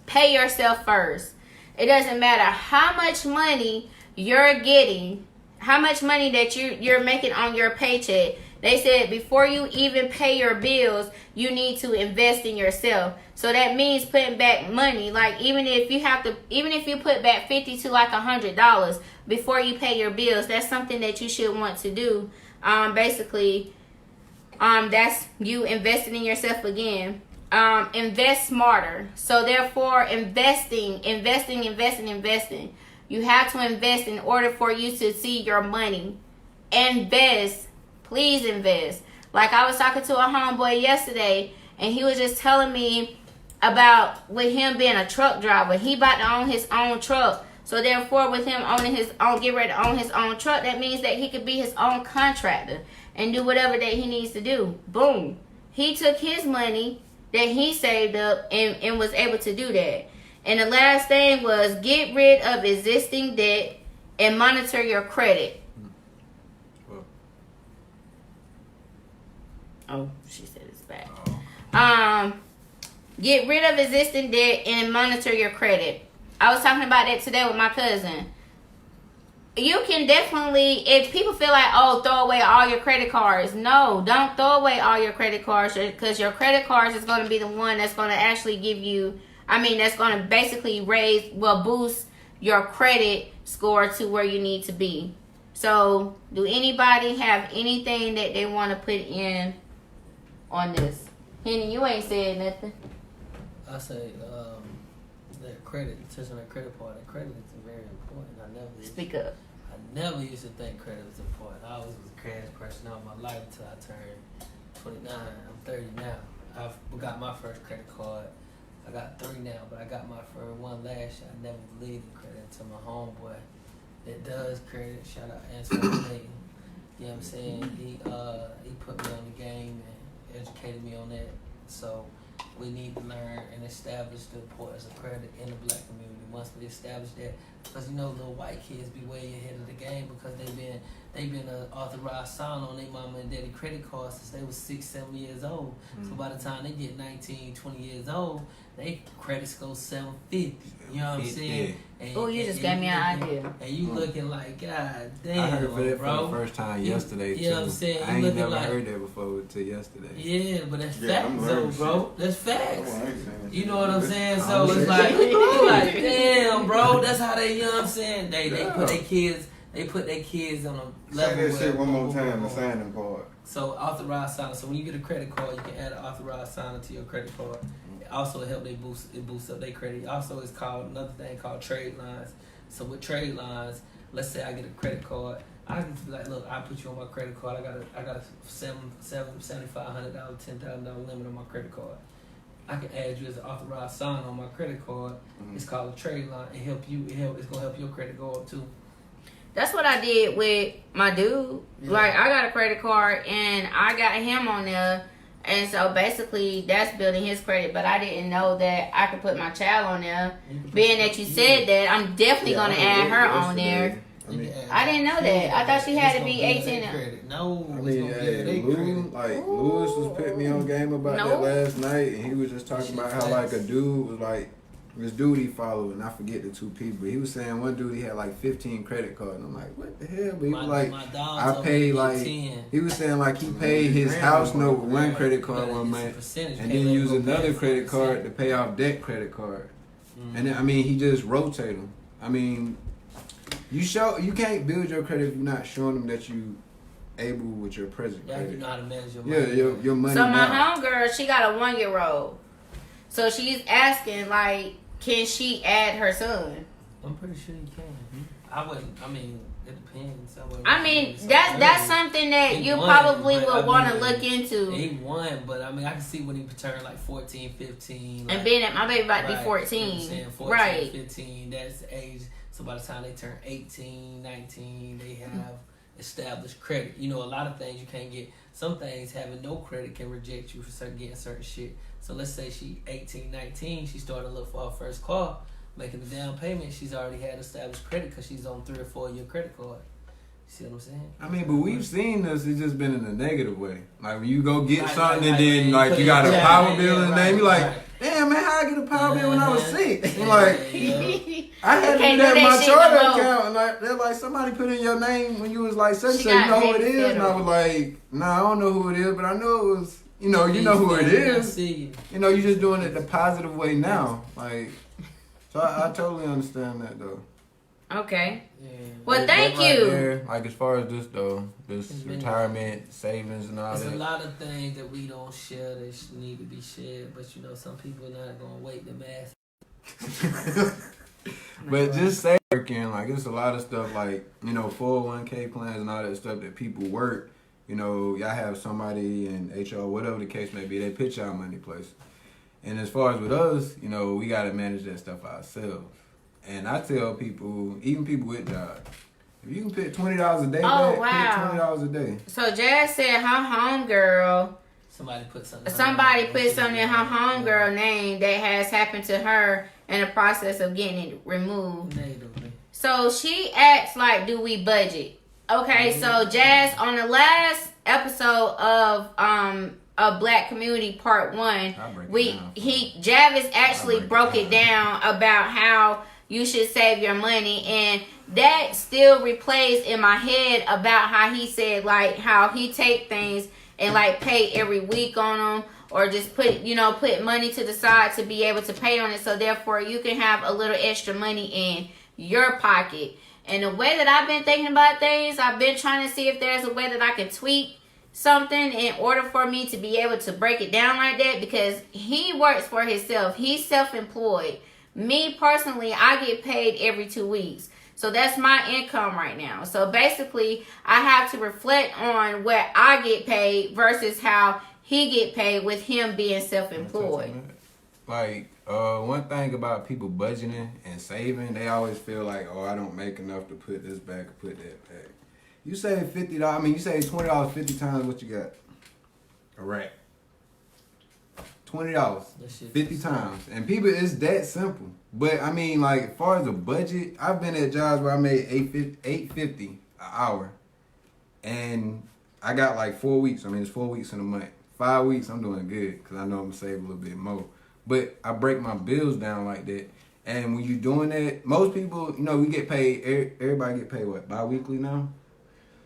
pay yourself first. It doesn't matter how much money you're getting, how much money that you're making on your paycheck. They said before you even pay your bills, you need to invest in yourself. So that means putting back money. Like, even if you put back $50 to like $100 before you pay your bills, that's something that you should want to do. Basically, that's you investing in yourself again. Invest smarter. So therefore, investing. You have to invest in order for you to see your money. Invest. Please invest. Like, I was talking to a homeboy yesterday, and he was just telling me about with him being a truck driver. He about to own his own truck. So therefore, with him get ready to own his own truck, that means that he could be his own contractor and do whatever that he needs to do. Boom. He took his money that he saved up and was able to do that. And the last thing was, get rid of existing debt and monitor your credit. Oh, she said it's back. Get rid of existing debt and monitor your credit. I was talking about that today with my cousin. You can definitely, if people feel like, oh, throw away all your credit cards. No, don't throw away all your credit cards, because your credit cards is going to be the one that's going to actually give you, that's going to basically boost your credit score to where you need to be. So, do anybody have anything that they want to put in on this? Henny, you ain't said nothing. I say that credit, touching that credit part, that credit is very important. Speak up. I never used to think credit was important. I always was a cash person all my life until I turned 29. I'm 30 now. I've got my first credit card. I got 3 now, but I got my first one last year. I never believed in credit until my homeboy that does credit, shout out Antoine. You know what I'm saying? He put me on the game and educated me on that. So we need to learn and establish the importance of credit in the black community. Once we establish that, because little white kids be way ahead of the game, because they've been an authorized sign on their mama and daddy credit cards since they was 6-7 years old. Mm-hmm. So by the time they get 19, 20 years old, they credit score 750. You know what I'm saying? Oh, you just gave me an idea. And you looking like, God damn, I heard that bro. for the first time yesterday. You know what I'm saying? I ain't never heard that before until yesterday. Yeah, but that's facts, though, bro. That's facts. You know what I'm saying? So it's like, you like, damn, bro. That's how they, you know what I'm saying? They put their kids they put their kids on a Say level. that shit one more time. The where- signing part. So authorized signer. So when you get a credit card, you can add an authorized signer to your credit card. It also help they boost up their credit. Also, it's called another thing called trade lines. So with trade lines, let's say I get a credit card, I can be like, look, I put you on my credit card. I got a $7,500, $10,000 limit on my credit card. I can add you as an authorized signer on my credit card. It's called a trade line. It help you. It's gonna help your credit go up too. That's what I did with my dude. Yeah. Like, I got a credit card and I got him on there. And so basically, that's building his credit. But I didn't know that I could put my child on there. Being that you said that, I'm definitely going to add her on there. I didn't know that. I thought she had to be 18. No, I mean, Lewis was putting me on game about that last night, and he was just talking about how like a dude was like, this dude he followed, and I forget the two people, but he was saying one dude he had like 15 credit cards, and I'm like, what the hell? But he was like, I paid like, 10. He was saying like he paid his house note with one credit card one month, and then use another credit card to pay off that credit card. And then, I mean, he just rotated them. I mean, you can't build your credit if you're not showing them that you able with your present credit. You know how to manage your money. Yeah, your money. So my homegirl, she got a 1-year-old. So she's asking, like, can she add her son? I'm pretty sure you can. I wouldn't. I mean, it depends. I mean, that's something that you probably would want to look into. He won, but I mean, I can see when he turned like 14, 15. And being that my baby about to be 14. You know 14, right. 15, that's the age. So by the time they turn 18, 19, they have established credit. You know, a lot of things you can't get. Some things having no credit can reject you for getting certain shit. So let's say she 18, 19, she started to look for her first car, making the down payment. She's already had established credit because she's on 3 or 4 year credit card. You see what I'm saying? I mean, but we've seen this. It's just been in a negative way. Like when you go get something and then like you got a power bill in the name, you're like, damn man, how I get a power bill when I was 6? And like, I had to do that in my charter account, and like they're like, somebody put in your name when you was like such, so you know who it is. And I was like, nah, I don't know who it is, but I know it was. You know who it is. You know, you're just doing it the positive way now. Like, so I totally understand that though. Okay. Yeah. Well, thank you. There, like as far as this though, this retirement savings and all that. There's a lot of things that we don't share that need to be shared, but you know, some people are not gonna wait to mass. But just say working, like it's a lot of stuff like, you know, 401k plans and all that stuff that people work. You know, y'all have somebody in HR, whatever the case may be, they pitch y'all money places. And as far as with us, you know, we got to manage that stuff ourselves. And I tell people, even people with jobs, if you can put $20 a day back, put $20 a day. So Jazz said her homegirl, somebody put something in her homegirl name that has happened to her in the process of getting it removed. So she asks, like, do we budget? Okay, so Jazz, on the last episode of Black Community Part 1, Javis actually broke it down about how you should save your money, and that still replays in my head about how he said like how he take things and like pay every week on them, or just put money to the side to be able to pay on it, so therefore you can have a little extra money in your pocket. And the way that I've been thinking about things, I've been trying to see if there's a way that I can tweak something in order for me to be able to break it down like that, because he works for himself. He's self-employed. Me personally, I get paid every 2 weeks. So that's my income right now. So basically, I have to reflect on what I get paid versus how he get paid with him being self-employed. Like, one thing about people budgeting and saving, they always feel like, oh, I don't make enough to put this back or put that back. You save $50, I mean, you save $20 50 times what you got. A rack. $20 50 times. And people, it's that simple. But I mean, like, as far as a budget, I've been at jobs where I made $8.50 an hour. And I got like 4 weeks. I mean, it's 4 weeks in a month. 5 weeks, I'm doing good because I know I'm going to save a little bit more. But I break my bills down like that. And when you're doing that, most people, you know, we get paid, everybody get paid, what, bi-weekly now?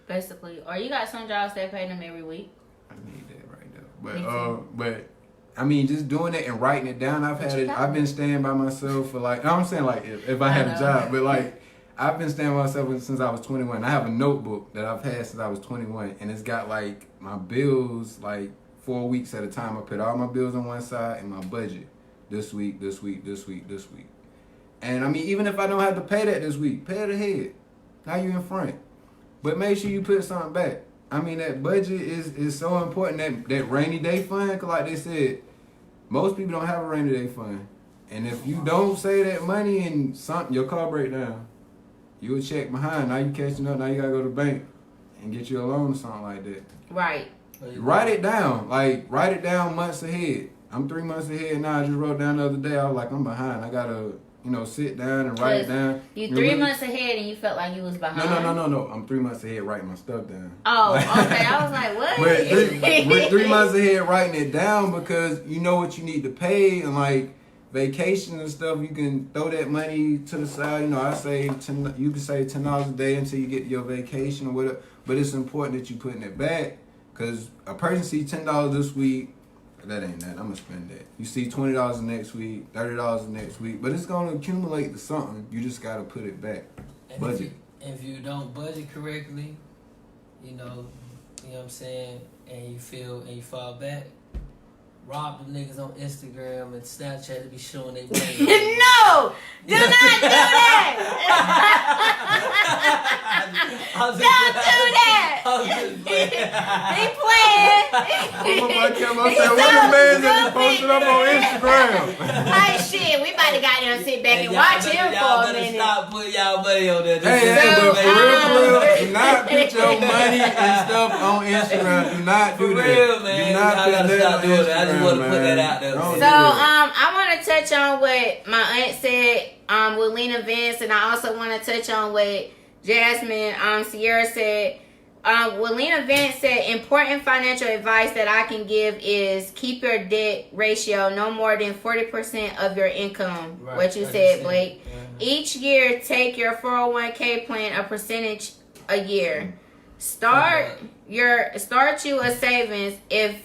Basically. Or you got some jobs that pay them every week. I need that right now. But I mean, just doing it and writing it down, I've been staying by myself for like, I'm saying like if I had a job, but like, I've been staying with myself since I was 21. I have a notebook that I've had since I was 21, and it's got like my bills, like 4 weeks at a time. I put all my bills on one side and my budget. This week. And I mean, even if I don't have to pay that this week, pay it ahead. Now you in front. But make sure you put something back. I mean, that budget is so important. That rainy day fund, because like they said, most people don't have a rainy day fund. And if you don't save that money and your car break down, you a check behind. Now you catching up. Now you gotta go to the bank and get you a loan or something like that. Right. Write it down. Like, write it down months ahead. I'm 3 months ahead now. I just wrote down the other day. I was like, I'm behind. I gotta, sit down and write it down. You 3 months ahead and you felt like you was behind. No. I'm 3 months ahead writing my stuff down. Oh, okay. I was like, what? But 3 months ahead writing it down because you know what you need to pay and like vacation and stuff. You can throw that money to the side. I say you can save $10 a day until you get your vacation or whatever. But it's important that you putting it back because a person sees $10 this week. That ain't that. I'm gonna spend that. You see $20 the next week, $30 the next week, but it's gonna accumulate to something. You just gotta put it back. And Budget. If you don't budget correctly, you know what I'm saying, and you fall back, rob the niggas on Instagram and Snapchat to be showing they money. No! Do not do that! Don't do that! He playing. What the man that posted up on Instagram? Like shit, we about to goddamn sit back and watch him for a minute. Stop putting y'all money on there. But for real, do not put your money and stuff on Instagram. Do not do that. For real, man. Do not put that stop on doing Instagram, that. I just want to put that out there. Don't do So, that. I want to touch on what my aunt said with Lena Vince, and I also want to touch on what Jasmine Sierra said. What Lena Vince said, important financial advice that I can give is keep your debt ratio no more than 40% of your income. Right. What you said, Blake. Yeah. Each year, take your 401k plan a percentage a year. Start you a savings if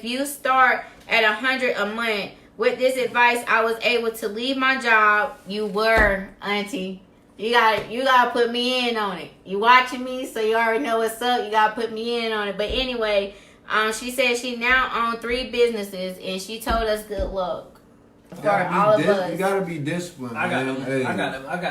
you start at $100 a month. With this advice, I was able to leave my job. You were, Auntie. You gotta put me in on it. You watching me, so you already know what's up. You gotta put me in on it. But anyway, she said she now owns 3 businesses, and she told us good luck for all of us. You gotta be disciplined. I got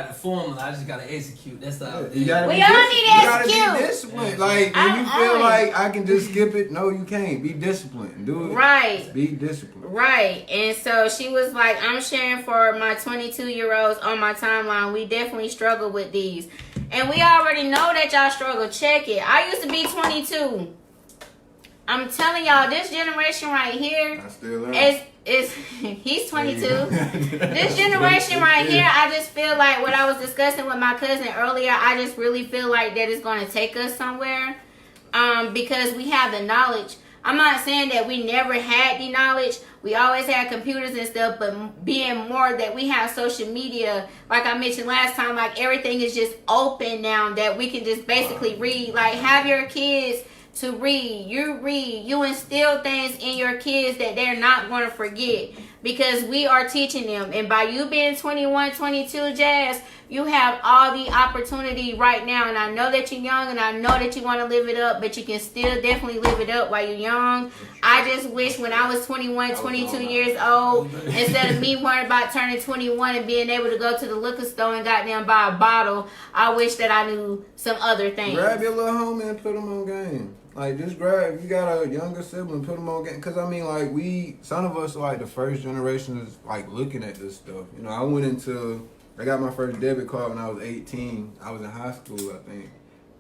the formula. I just gotta execute. That's all. We all need to execute. You gotta be disciplined. Like when you feel like I can just skip it, no, you can't. Be disciplined. Do it. Right. Be disciplined. Right. And so she was like, I'm sharing for my 22-year-olds on my timeline. We definitely struggle with these. And we already know that y'all struggle. Check it. I used to be 22. I'm telling y'all, this generation right here is he's 22. This generation right here, I just feel like what I was discussing with my cousin earlier, I just really feel like that it's going to take us somewhere because we have the knowledge. I'm not saying that we never had the knowledge. We always had computers and stuff, but being more that we have social media, like I mentioned last time, like everything is just open now that we can just basically read. Like have your kids to read. You instill things in your kids that they're not going to forget because we are teaching them. And by you being 21, 22, Jazz, you have all the opportunity right now. And I know that you're young and I know that you want to live it up, but you can still definitely live it up while you're young. I just wish when I was 21, 22 years old, instead of me worrying about turning 21 and being able to go to the liquor store and goddamn buy a bottle, I wish that I knew some other things. Grab your little homie and put him on game. Like, just grab, if you got a younger sibling, put them on game. Because, I mean, like, some of us are, like, the first generation is, like, looking at this stuff. I got my first debit card when I was 18. I was in high school, I think.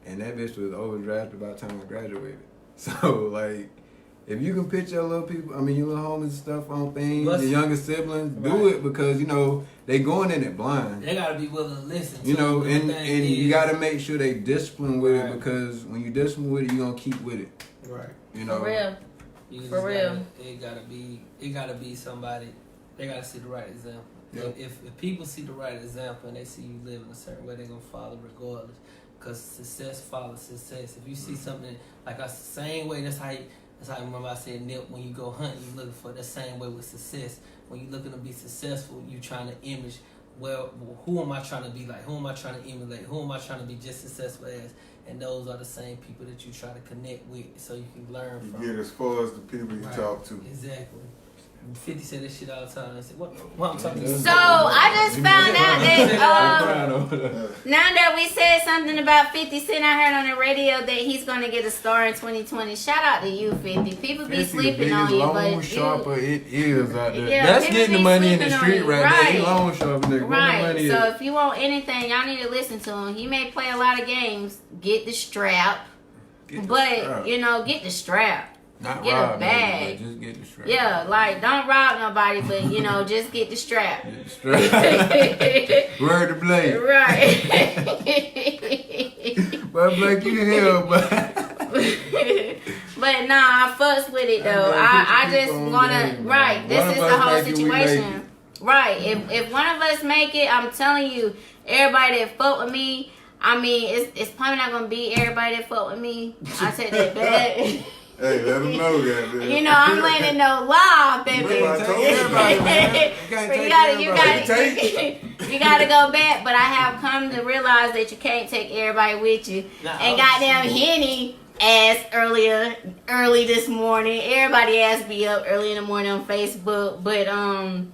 And that bitch was overdrafted by the time I graduated. So, like, if you can put your little people, your little homies and stuff on things, your younger siblings, do it because, they going in it blind. They got to be willing to listen. And you got to make sure they discipline with it because when you discipline with it, you're going to keep with it. Right. For real. For real. It gotta be somebody. They gotta see the right example. Yep. If people see the right example and they see you live in a certain way, they're gonna follow regardless. Because success follows success. If you see something like the same way, that's how remember I said, Nip, when you go hunting, you looking for the same way with success. When you looking to be successful, you trying to image well, who am I trying to be like? Who am I trying to emulate? Who am I trying to be just successful as? And those are the same people that you try to connect with, so you can learn from. You get as far as the people you talk to. Exactly. 50 said this shit all the time. I said, what I'm talking about? So I just found out that now that we said something about 50 Cent, I heard on the radio that he's gonna get a star in 2020. Shout out to you, 50. People be sleeping on you, but sharper it is out there. Yeah, That's people getting the be money in the sleeping on street you. right Right. there. He loan sharper, nigga. Where the right. money So is? if you want anything, y'all need to listen to him. He may play a lot of games. Get the strap, Get the but strap. get the strap. Not get rob a bag. nigga, but just get the strap. Yeah, like don't rob nobody, but just get the strap. Get the strap. Word to blade. Right. But Blake, you hell, but But nah, I fucks with it though. I just wanna this is the whole situation. Right. If one of us make it, I'm telling you, everybody that fuck with me, I mean, it's probably not gonna be everybody that fuck with me. I take that back. Hey, let them know that, man. I'm letting no lie, baby. You can't take everybody, man. You can't take everybody. You gotta go back. But I have come to realize that you can't take everybody with you. And goddamn Henny asked early this morning. Everybody asked me up early in the morning on Facebook, but I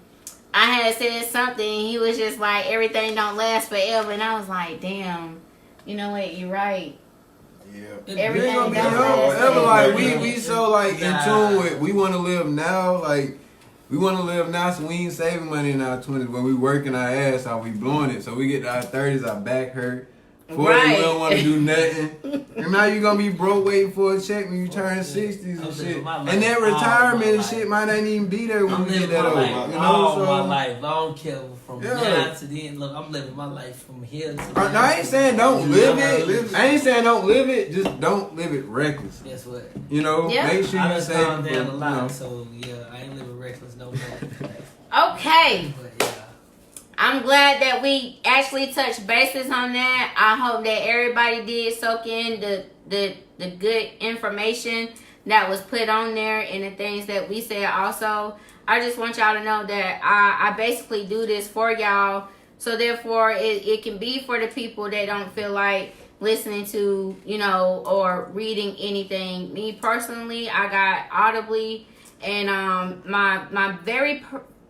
had said something. He was just like, everything don't last forever, and I was like, damn. You know what? You're right. Yeah. Everything Gonna be don't young last forever. Like forever. we so like in tune with. We want to live now. Like we want to live now. So we ain't saving money in our 20s. When we working our ass off, we blowing it. So we get to our 30s, our back hurt. 40, we don't want to do nothing. And now you gonna be broke waiting for a check when you turn 60s and shit. And that retirement and shit might not even be there when you get that old. All my life. I don't care from now to the end. Look, I'm living my life from here to now, I ain't saying don't live it. I ain't saying don't live it. Just don't live it reckless. Guess what? Make sure you save. calmed down a lot, so I ain't living reckless no more. Okay. But yeah. I'm glad that we actually touched bases on that. I hope that everybody did soak in the good information that was put on there and the things that we said also. I just want y'all to know that I basically do this for y'all. So therefore, it can be for the people that don't feel like listening to, or reading anything. Me personally, I got Audibly, and my very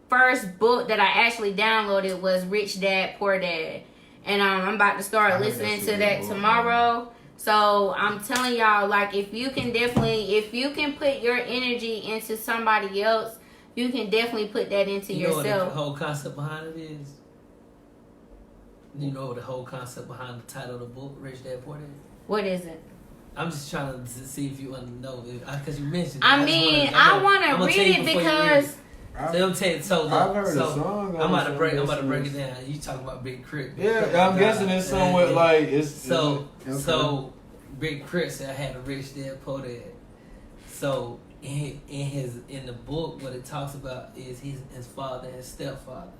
first book that I actually downloaded was Rich Dad Poor Dad, and I'm about to start listening to that tomorrow. So I'm telling y'all, like, if you can put your energy into somebody else, you can definitely put that into yourself. You know what the whole concept behind it is? You know the whole concept behind the title of the book, Rich Dad Poor Dad? What is it? I'm just trying to see if you want to know, because you mentioned it. I want to read it because... So I'm telling you, I've heard a song. I'm about to break it down. You talking about Big Crit? Yeah, I'm guessing it's somewhat like it's. So Big Crit said I had a rich dad, poor dad. So in the book, what it talks about is his father and his stepfather.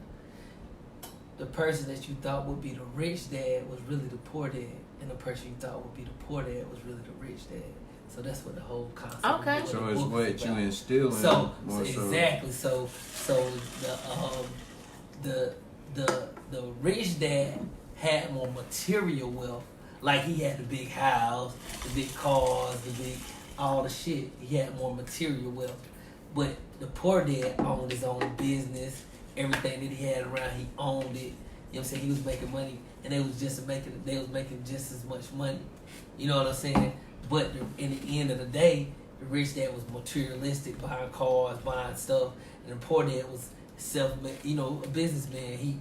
The person that you thought would be the rich dad was really the poor dad, and the person you thought would be the poor dad was really the rich dad. So that's what the whole concept. Okay. Of So it's what you instill in. So exactly. So the rich dad had more material wealth. Like he had the big house, the big cars, all the shit. He had more material wealth. But the poor dad owned his own business. Everything that he had around, he owned it. You know what I'm saying? He was making money, and they was making just as much money. You know what I'm saying? But in the end of the day, the rich dad was materialistic, buying cars, buying stuff, and the poor dad was a businessman. He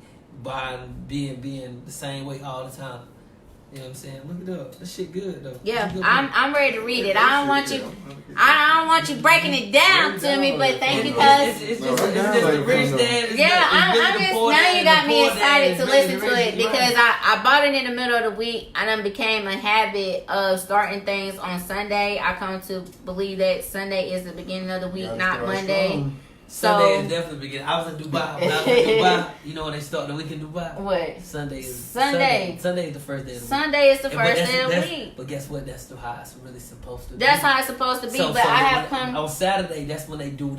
being the same way all the time. You know what I'm saying? Look it up. That shit good though. Yeah, I'm ready to read it. I don't want you breaking it down to me, but thank you, cause it's just the rich dad. I'm just now you got me excited to listen to it because I bought it in the middle of the week. I done became a habit of starting things on Sunday. I come to believe that Sunday is the beginning of the week, not Monday. Sunday is definitely the beginning. I was in Dubai. When I was in Dubai, you know when they start the week in Dubai? What? Sunday is the first day of the week. Sunday is the first day of the week. But guess what? That's how it's really supposed to be. That's how it's supposed to be. But I have come on Saturday. That's when they do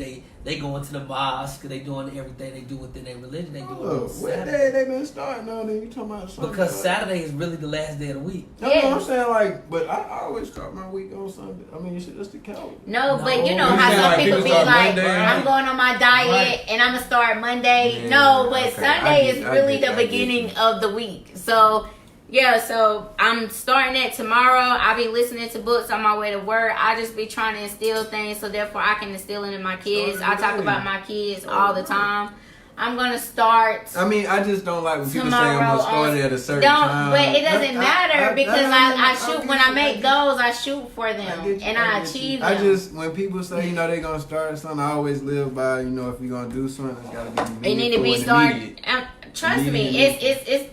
They going to the mosque. They doing everything they do within their religion. They doing it on What Saturday. day they been starting on? Then you talking about Sunday? Because Saturday is really the last day of the week. No, I'm saying like, but I always start my week on Sunday. I mean, shit, that's the calendar. No, but you know You how saying, some like, people people be start like, Monday? I'm going on my diet and I'm gonna start Monday. Yeah, No, but okay. Sunday is really the I get beginning you. of the week. So yeah, so I'm starting it tomorrow. I'll be listening to books on my way to work. I just be trying to instill things so therefore I can instill it in my kids. I talk about my kids all the time. I'm gonna start. I mean, I just don't like when people say tomorrow I'm gonna start on- it at a certain Don't, time. but it doesn't matter because I I shoot when I make goals. I shoot for them and I achieve them. I just when people say they're gonna start something, I always live by if you're gonna do something, it's gotta be meaningful. It need to be and started. immediate. Trust me, Immediate.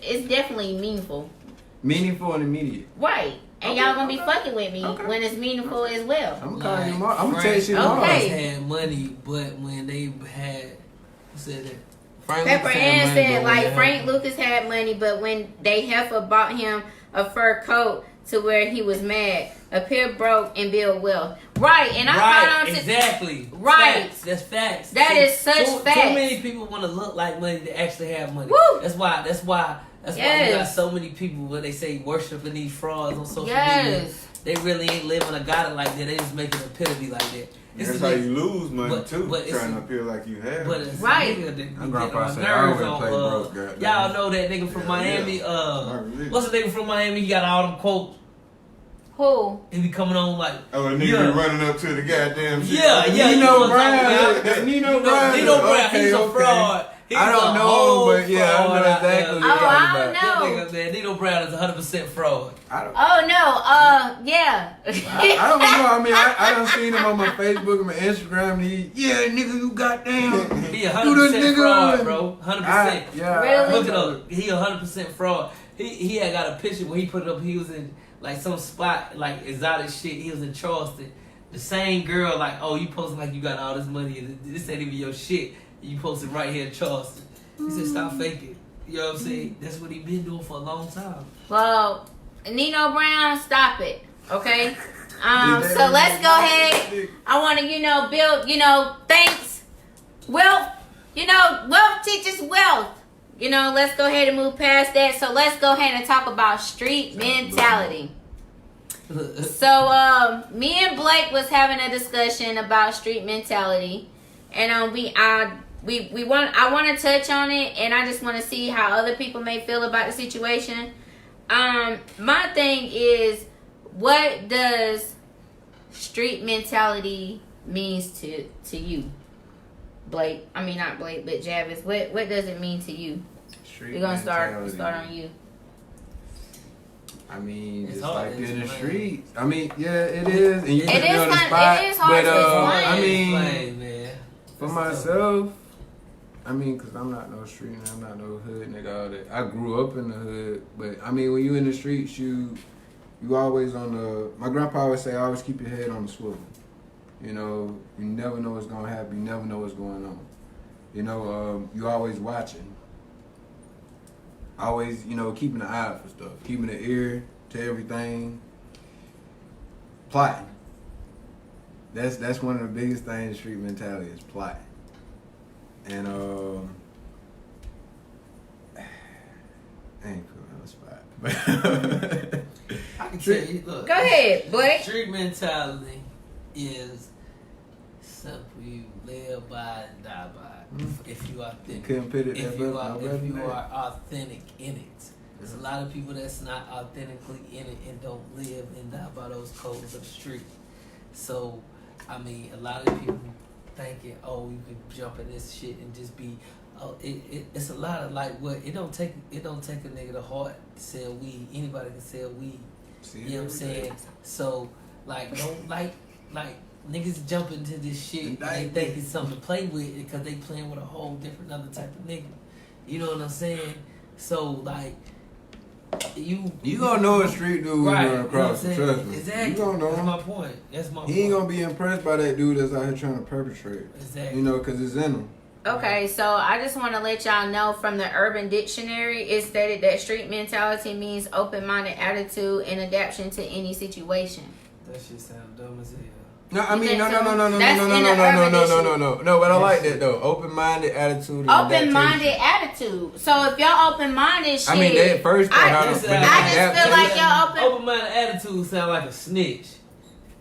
it's definitely meaningful, Meaningful and immediate. right? And Okay, y'all gonna be okay. fucking with me Okay. when it's meaningful as well. I'm gonna call you Like, tomorrow. I'm gonna Frank text you tomorrow. Okay. had money, but when they had, who said that? Frank Pepper Lucas Ann had money, said but when like they Frank had- Lucas had money, but when they heifer bought him a fur coat to where he was mad, appeared broke and build wealth. Right, and I Right, caught on to exactly. Right. Facts. That's facts. That See, is such too facts. many people want to look like money to actually have money. Woo. That's why you got Yes. so many people when they say worshiping these frauds on social media. Yes. They really ain't living a God like that. They just making a epitome like that. It's That's the how nigga- you lose money but- too, but it's- trying to appear like you have. But it's Right. a nigga that My get grandpa on said, I nerves always on. play broke, goddamn. Y'all know that nigga from Yeah, Miami. yeah. Not really. What's the nigga from Miami? He got all them quotes. Who? He be coming on like, Oh, a nigga Yeah. be running up to the goddamn shit. yeah, Nino you know what I'm Brown. talking about. That Nino Nino Brown. Nino Brown. Okay, He's a okay. fraud. He's I don't a know whole him, but yeah, I fraud know out there. exactly what Oh, you're talking I about. don't know. That nigga, man, Nino Brown is 100% fraud. I don't. Oh no, yeah. I don't know. I mean, I done seen him on my Facebook and my Instagram. And nigga, you goddamn. He Do this 100% nigga. fraud, bro. 100%. Yeah. Really? Look it up. He 100% fraud. He had got a picture where he put it up. He was in like some spot, like exotic shit. He was in Charleston. The same girl, like, oh, you posting like you got all this money. And this ain't even your shit. You posted right here in Charleston. He said, stop faking. You know what I'm saying? That's what he been doing for a long time. Well, Nino Brown, stop it. Okay? So let's go ahead. I want to, build, thanks. Wealth, wealth teaches wealth. Let's go ahead and move past that. So let's go ahead and talk about street mentality. So me and Blake was having a discussion about street mentality, and I want to touch on it, and I just want to see how other people may feel about the situation. My thing is, what does street mentality means to you, Blake? I mean, not Blake, but Javis. What does it mean to you? Street We're gonna start mentality. on you. I mean, It's it's hard like to in the explain. streets. I mean, yeah, it is. And you It put me is on the kind- spot. it is hard but, to explain. I mean, Explain, man. for myself, because I'm not no street nigga, I'm not no hood nigga, all that. I grew up in the hood, but I mean, when you in the streets, you always on the. My grandpa always say, always keep your head on the swivel. You never know what's gonna happen. You never know what's going on. You always watching. Always, keeping an eye out for stuff, keeping an ear to everything. Plotting. That's one of the biggest things in street mentality is plotting. And I ain't put me on the spot. I can tell you, look. Go ahead, Blake. Street mentality is simple. You live by and die by. If you are authentic. Couldn't put it If that you better. are, No if better you than that. are authentic in it. There's a lot of people that's not authentically in it and don't live and die by those codes of the street. So, I mean, a lot of people thinking, oh, you can jump in this shit and just be, it's a lot of like what it don't take a nigga to heart to sell weed. Anybody can sell weed. See, You know what I'm saying? So, like, don't like niggas jump into this shit and they think it's something to play with because they playing with a whole different other type of nigga. You know what I'm saying? So, like, you gonna know a street dude when right, you run across him, trust me. Exactly. You gonna know That's him. my point. That's my point. He ain't gonna be impressed by that dude that's out here trying to perpetrate. Exactly. Because it's in him. Okay, so I just want to let y'all know from the Urban Dictionary, it stated that street mentality means open-minded attitude and adaptation to any situation. That shit sound dumb as hell. No, I You mean, think no. That's in the urban No, but I like that though. Open-minded attitude. Open-minded attitude. So if y'all open-minded shit, I mean, that first part, I just feel like y'all open-minded attitude sound like a snitch.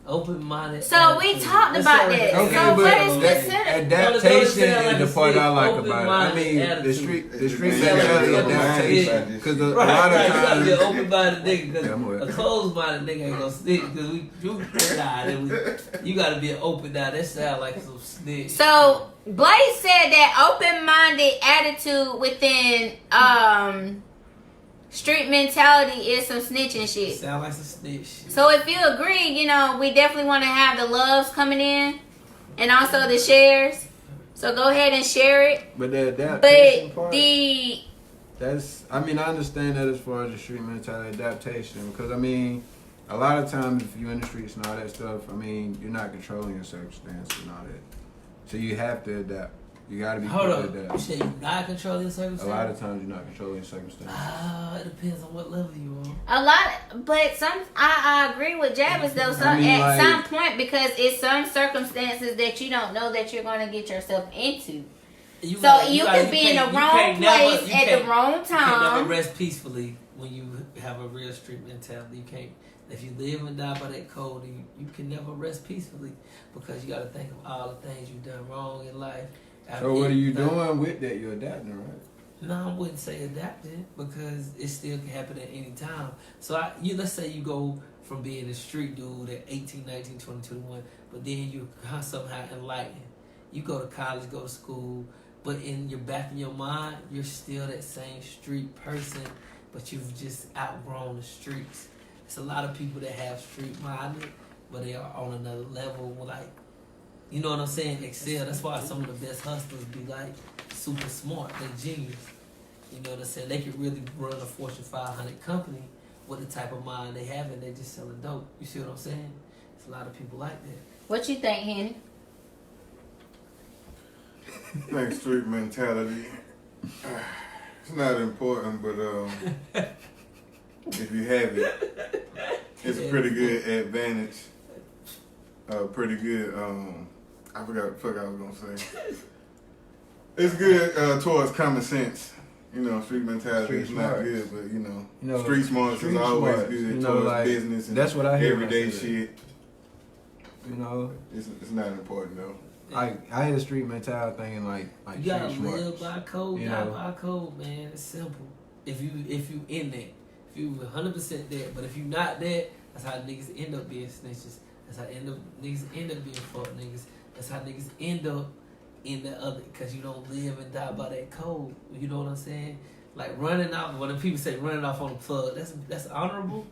Open-minded. So attitude. we talked about that. Okay, so but what is considered? adaptation like is the a part I snitch. like about it. I Open-minded mean, attitude. the street Yeah, mentality yeah, adaptation. Because a Right, lot of you gotta times, be an open-minded nigga. Yeah, I'm aware. Because a closed-minded nigga ain't gonna snitch. Because you gotta be an open now. That sound like some snitch. So Blaze said that open-minded attitude within street mentality is some snitching shit. Sound like some snitch shit. So if you agree, we definitely want to have the loves coming in, and also the shares. So go ahead and share it. but the adaptation But part, I understand that as far as the street mentality adaptation, because a lot of times if you're in the streets and all that stuff, you're not controlling your circumstances and all that. So you have to adapt. You gotta be quick to You adapt. said you're not controlling A circumstances? lot of times you're not controlling your circumstances. It depends on what level you on. But I agree with Javis though. At some point, because it's some circumstances that you don't know that you're going to get yourself into. You could be in the wrong place at the wrong You can't never time. rest peacefully when you have a real street mentality. You can't. If you live and die by that code, you can never rest peacefully because you got to think of all the things you've done wrong in life. So what are you doing with that? You're adapting, right? No, I wouldn't say adapting because it still can happen at any time. So let's say you go from being a street dude at 18, 19, 20, 21, but then you somehow enlightened. You go to college, go to school, but in your back of your mind, you're still that same street person, but you've just outgrown the streets. It's a lot of people that have street minded, but they are on another level, like, you know what I'm saying? Excel. That's why some of the best hustlers be like super smart. They genius. You know what I'm saying? They could really run a Fortune 500 company with the type of mind they have, and they just selling dope. You see what I'm saying? There's a lot of people like that. What you think, Henny? I think street mentality. It's not important, but if you have it, it's a pretty good advantage. Pretty good. I forgot what the fuck I was gonna say. It's good towards common sense. Street mentality is not good, but street smarts is always good towards business and that's what I hear everyday shit. It's not important though. I hear street mentality thinking like you gotta street smarts. live by code, by code, man. It's simple. If you in that, if you 100% there, but if you not there, that's how niggas end up being snitches. That's how niggas end up being fuck niggas. That's how niggas end up in the other, because you don't live and die by that code. You know what I'm saying? Like running off. When people say running off on the plug, that's honorable.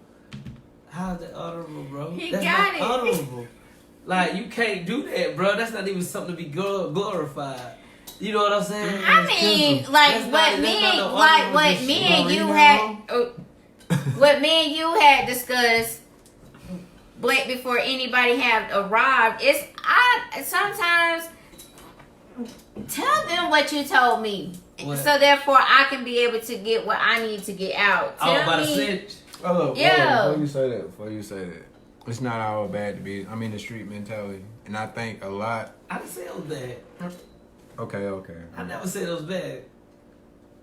How's that honorable, bro? That's got not it. honorable. Like, you can't do that, bro. That's not even something to be glorified. You know what I'm saying? I mean, like what me and you had discussed before anybody had arrived. I sometimes tell them what you told me, What? so therefore I can be able to get what I need to get out. About a cinch. Hold Yeah. up, before you say that, it's not all bad to be. The street mentality, and I think a lot. I didn't say it was bad. Okay. I never said it was bad.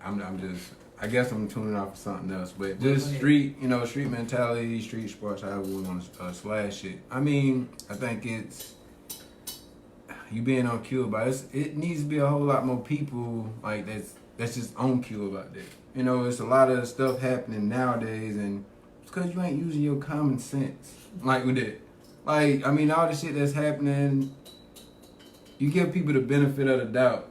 I'm just. I guess I'm tuning off for something else, but Go just ahead. street mentality, street sports, however we want to slash it. I think it's you being on cue about it. It needs to be a whole lot more people like that's just on cue about that. It's a lot of stuff happening nowadays, and it's because you ain't using your common sense. Like with it, all the shit that's happening, you give people the benefit of the doubt.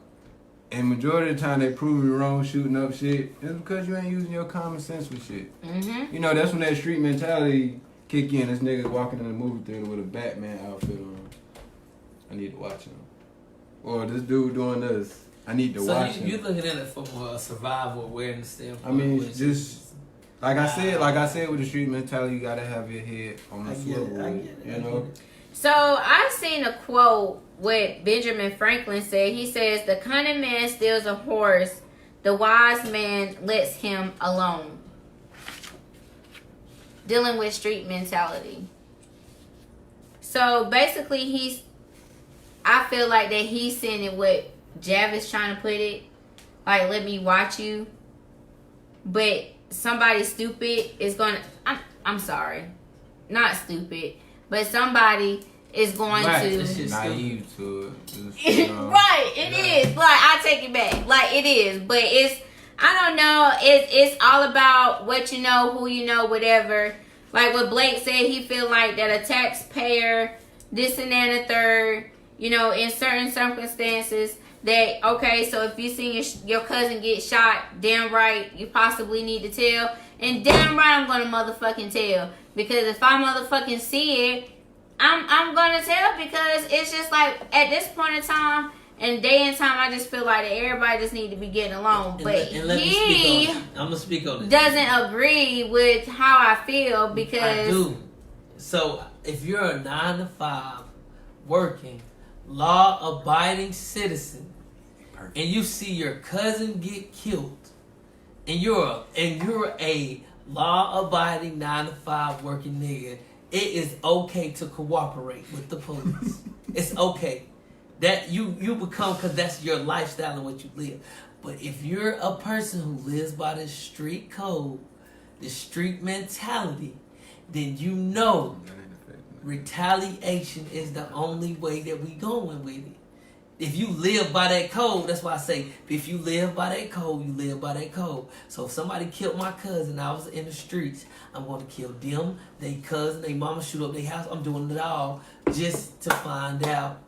And majority of the time they prove you wrong shooting up shit. It's because you ain't using your common sense with shit. Mm-hmm. That's when that street mentality kick in. This nigga walking in the movie theater with a Batman outfit on. I need to watch him. Or this dude doing this. I need to watch him. So you're looking at it from a survival awareness standpoint. Just like I said with the street mentality, you gotta have your head on the swivel. I get it. So I seen a quote what Benjamin Franklin said. He says, "The cunning man steals a horse, the wise man lets him alone." Dealing with street mentality. So So basically, I feel like that he's saying it what Javis trying to put it, like, let me watch you. But somebody stupid is gonna. I'm sorry, not stupid, but somebody is going to naive to it. Right, it is. Like, I take it back. Like, it is, but it's. I don't know. It's all about what you know, who you know, whatever. Like what Blake said, he feel like that a taxpayer, this and that and the third, you know, in certain circumstances, that, okay, so if you see your cousin get shot, damn right, you possibly need to tell. And damn right, I'm going to motherfucking tell. Because if I motherfucking see it, I'm going to tell, because it's just like, at this point in time, and day and time, I just feel like that everybody just need to be getting along. But he I'm going to speak on this. Doesn't agree with how I feel, because... I do. So, if you're a 9-to-5 working, law-abiding citizen, and you see your cousin get killed, and you're a law-abiding 9-to-5 working nigga, it is okay to cooperate with the police. It's okay. That you become, because that's your lifestyle and what you live. But if you're a person who lives by the street code, the street mentality, then you know retaliation is the only way that we going with it. If you live by that code, that's why I say, if you live by that code, you live by that code. So if somebody killed my cousin, I was in the streets, I'm going to kill them, they cousin, they mama, shoot up their house. I'm doing it all just to find out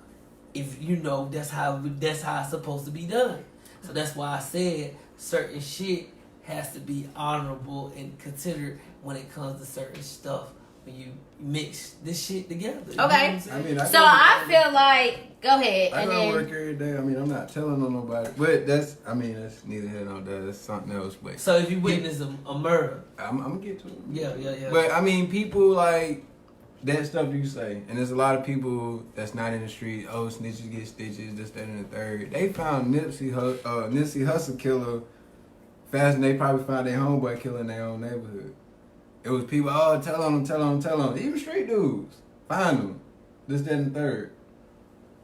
if, you know, that's how it's supposed to be done. So that's why I said certain shit has to be honorable and considered when it comes to certain stuff. When you mix this shit together. Okay. You know what I'm saying? I mean, I feel like, go ahead. I and go then, to work every day. I mean, I'm not telling on nobody. But that's neither here nor there. That's something else. But so if you witness a murder. I'm going to get to it. Yeah. But, I mean, people like that stuff you say. And there's a lot of people that's not in the street. Oh, snitches get stitches, this, that, and the third. They found Nipsey Hussle killer faster than they probably found their homeboy killer in their own neighborhood. It was people, oh, tell on them. Even street dudes, find them. This, that, and the third.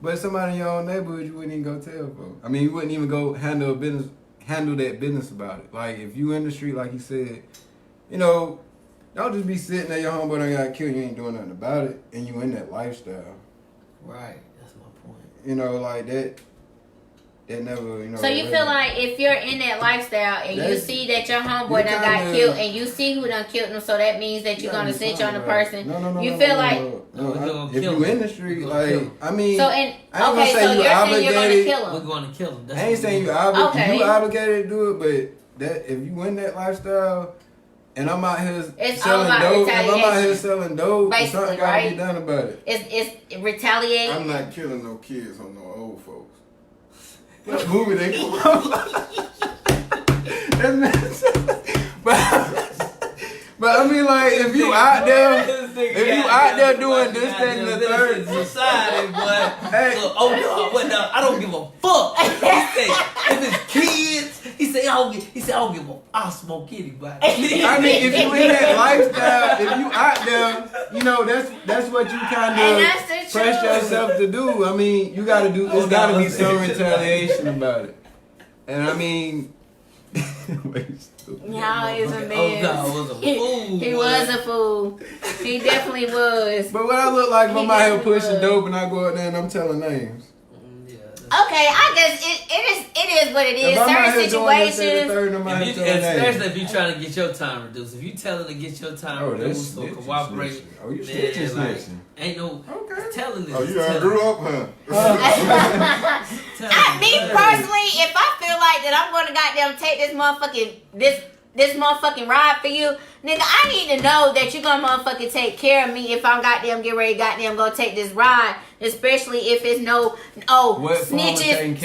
But somebody in your own neighborhood, you wouldn't even go tell for. I mean, you wouldn't even go handle that business about it. Like, if you in the street, like he said, you know, don't just be sitting there, your homeboy done got killed, you ain't doing nothing about it, and you in that lifestyle. Right, that's my point. You know, like that never, you know. so you feel like if you're in that lifestyle and you see that your homeboy done got killed and you see who done killed him, so that means that you're going to snitch on the person. No, you feel like... if you in the street, like, I mean... So, okay, so you're saying you're going to kill him. We're going to kill him. I ain't saying you obligated to do it, but that if you in that lifestyle and I'm out here selling dope, if I'm out here selling dope, something got to be done about it. It's retaliate. I'm not killing no kids on no old folks. What movie they come on? But I mean, like, if you out there doing this, that, and the third, society, boy. Hey, I don't give a fuck. He said, if it's kids, he said, I don't give a. I'll smoke anybody. I mean, if you in that lifestyle, if you out there, you know, that's what you kind of press yourself to do. I mean, you got to do. There's got to be some retaliation about it. And I mean. Y'all is a mess. God was a fool. He was a fool. He definitely was. But what I look like if I'm out here pushing dope and I go out there and I'm telling names. Okay, I guess it is what it is. Certain situations. Especially if you're trying to get your time reduced. If you're telling to get your time reduced or cooperate, you snitching. Ain't no telling this. Oh, you done grew up, huh? Me personally, if I feel like that I'm going to goddamn take this motherfucking ride for you, nigga, I need to know that you're gonna motherfucking take care of me if I'm goddamn get ready goddamn go take this ride, especially if it's snitches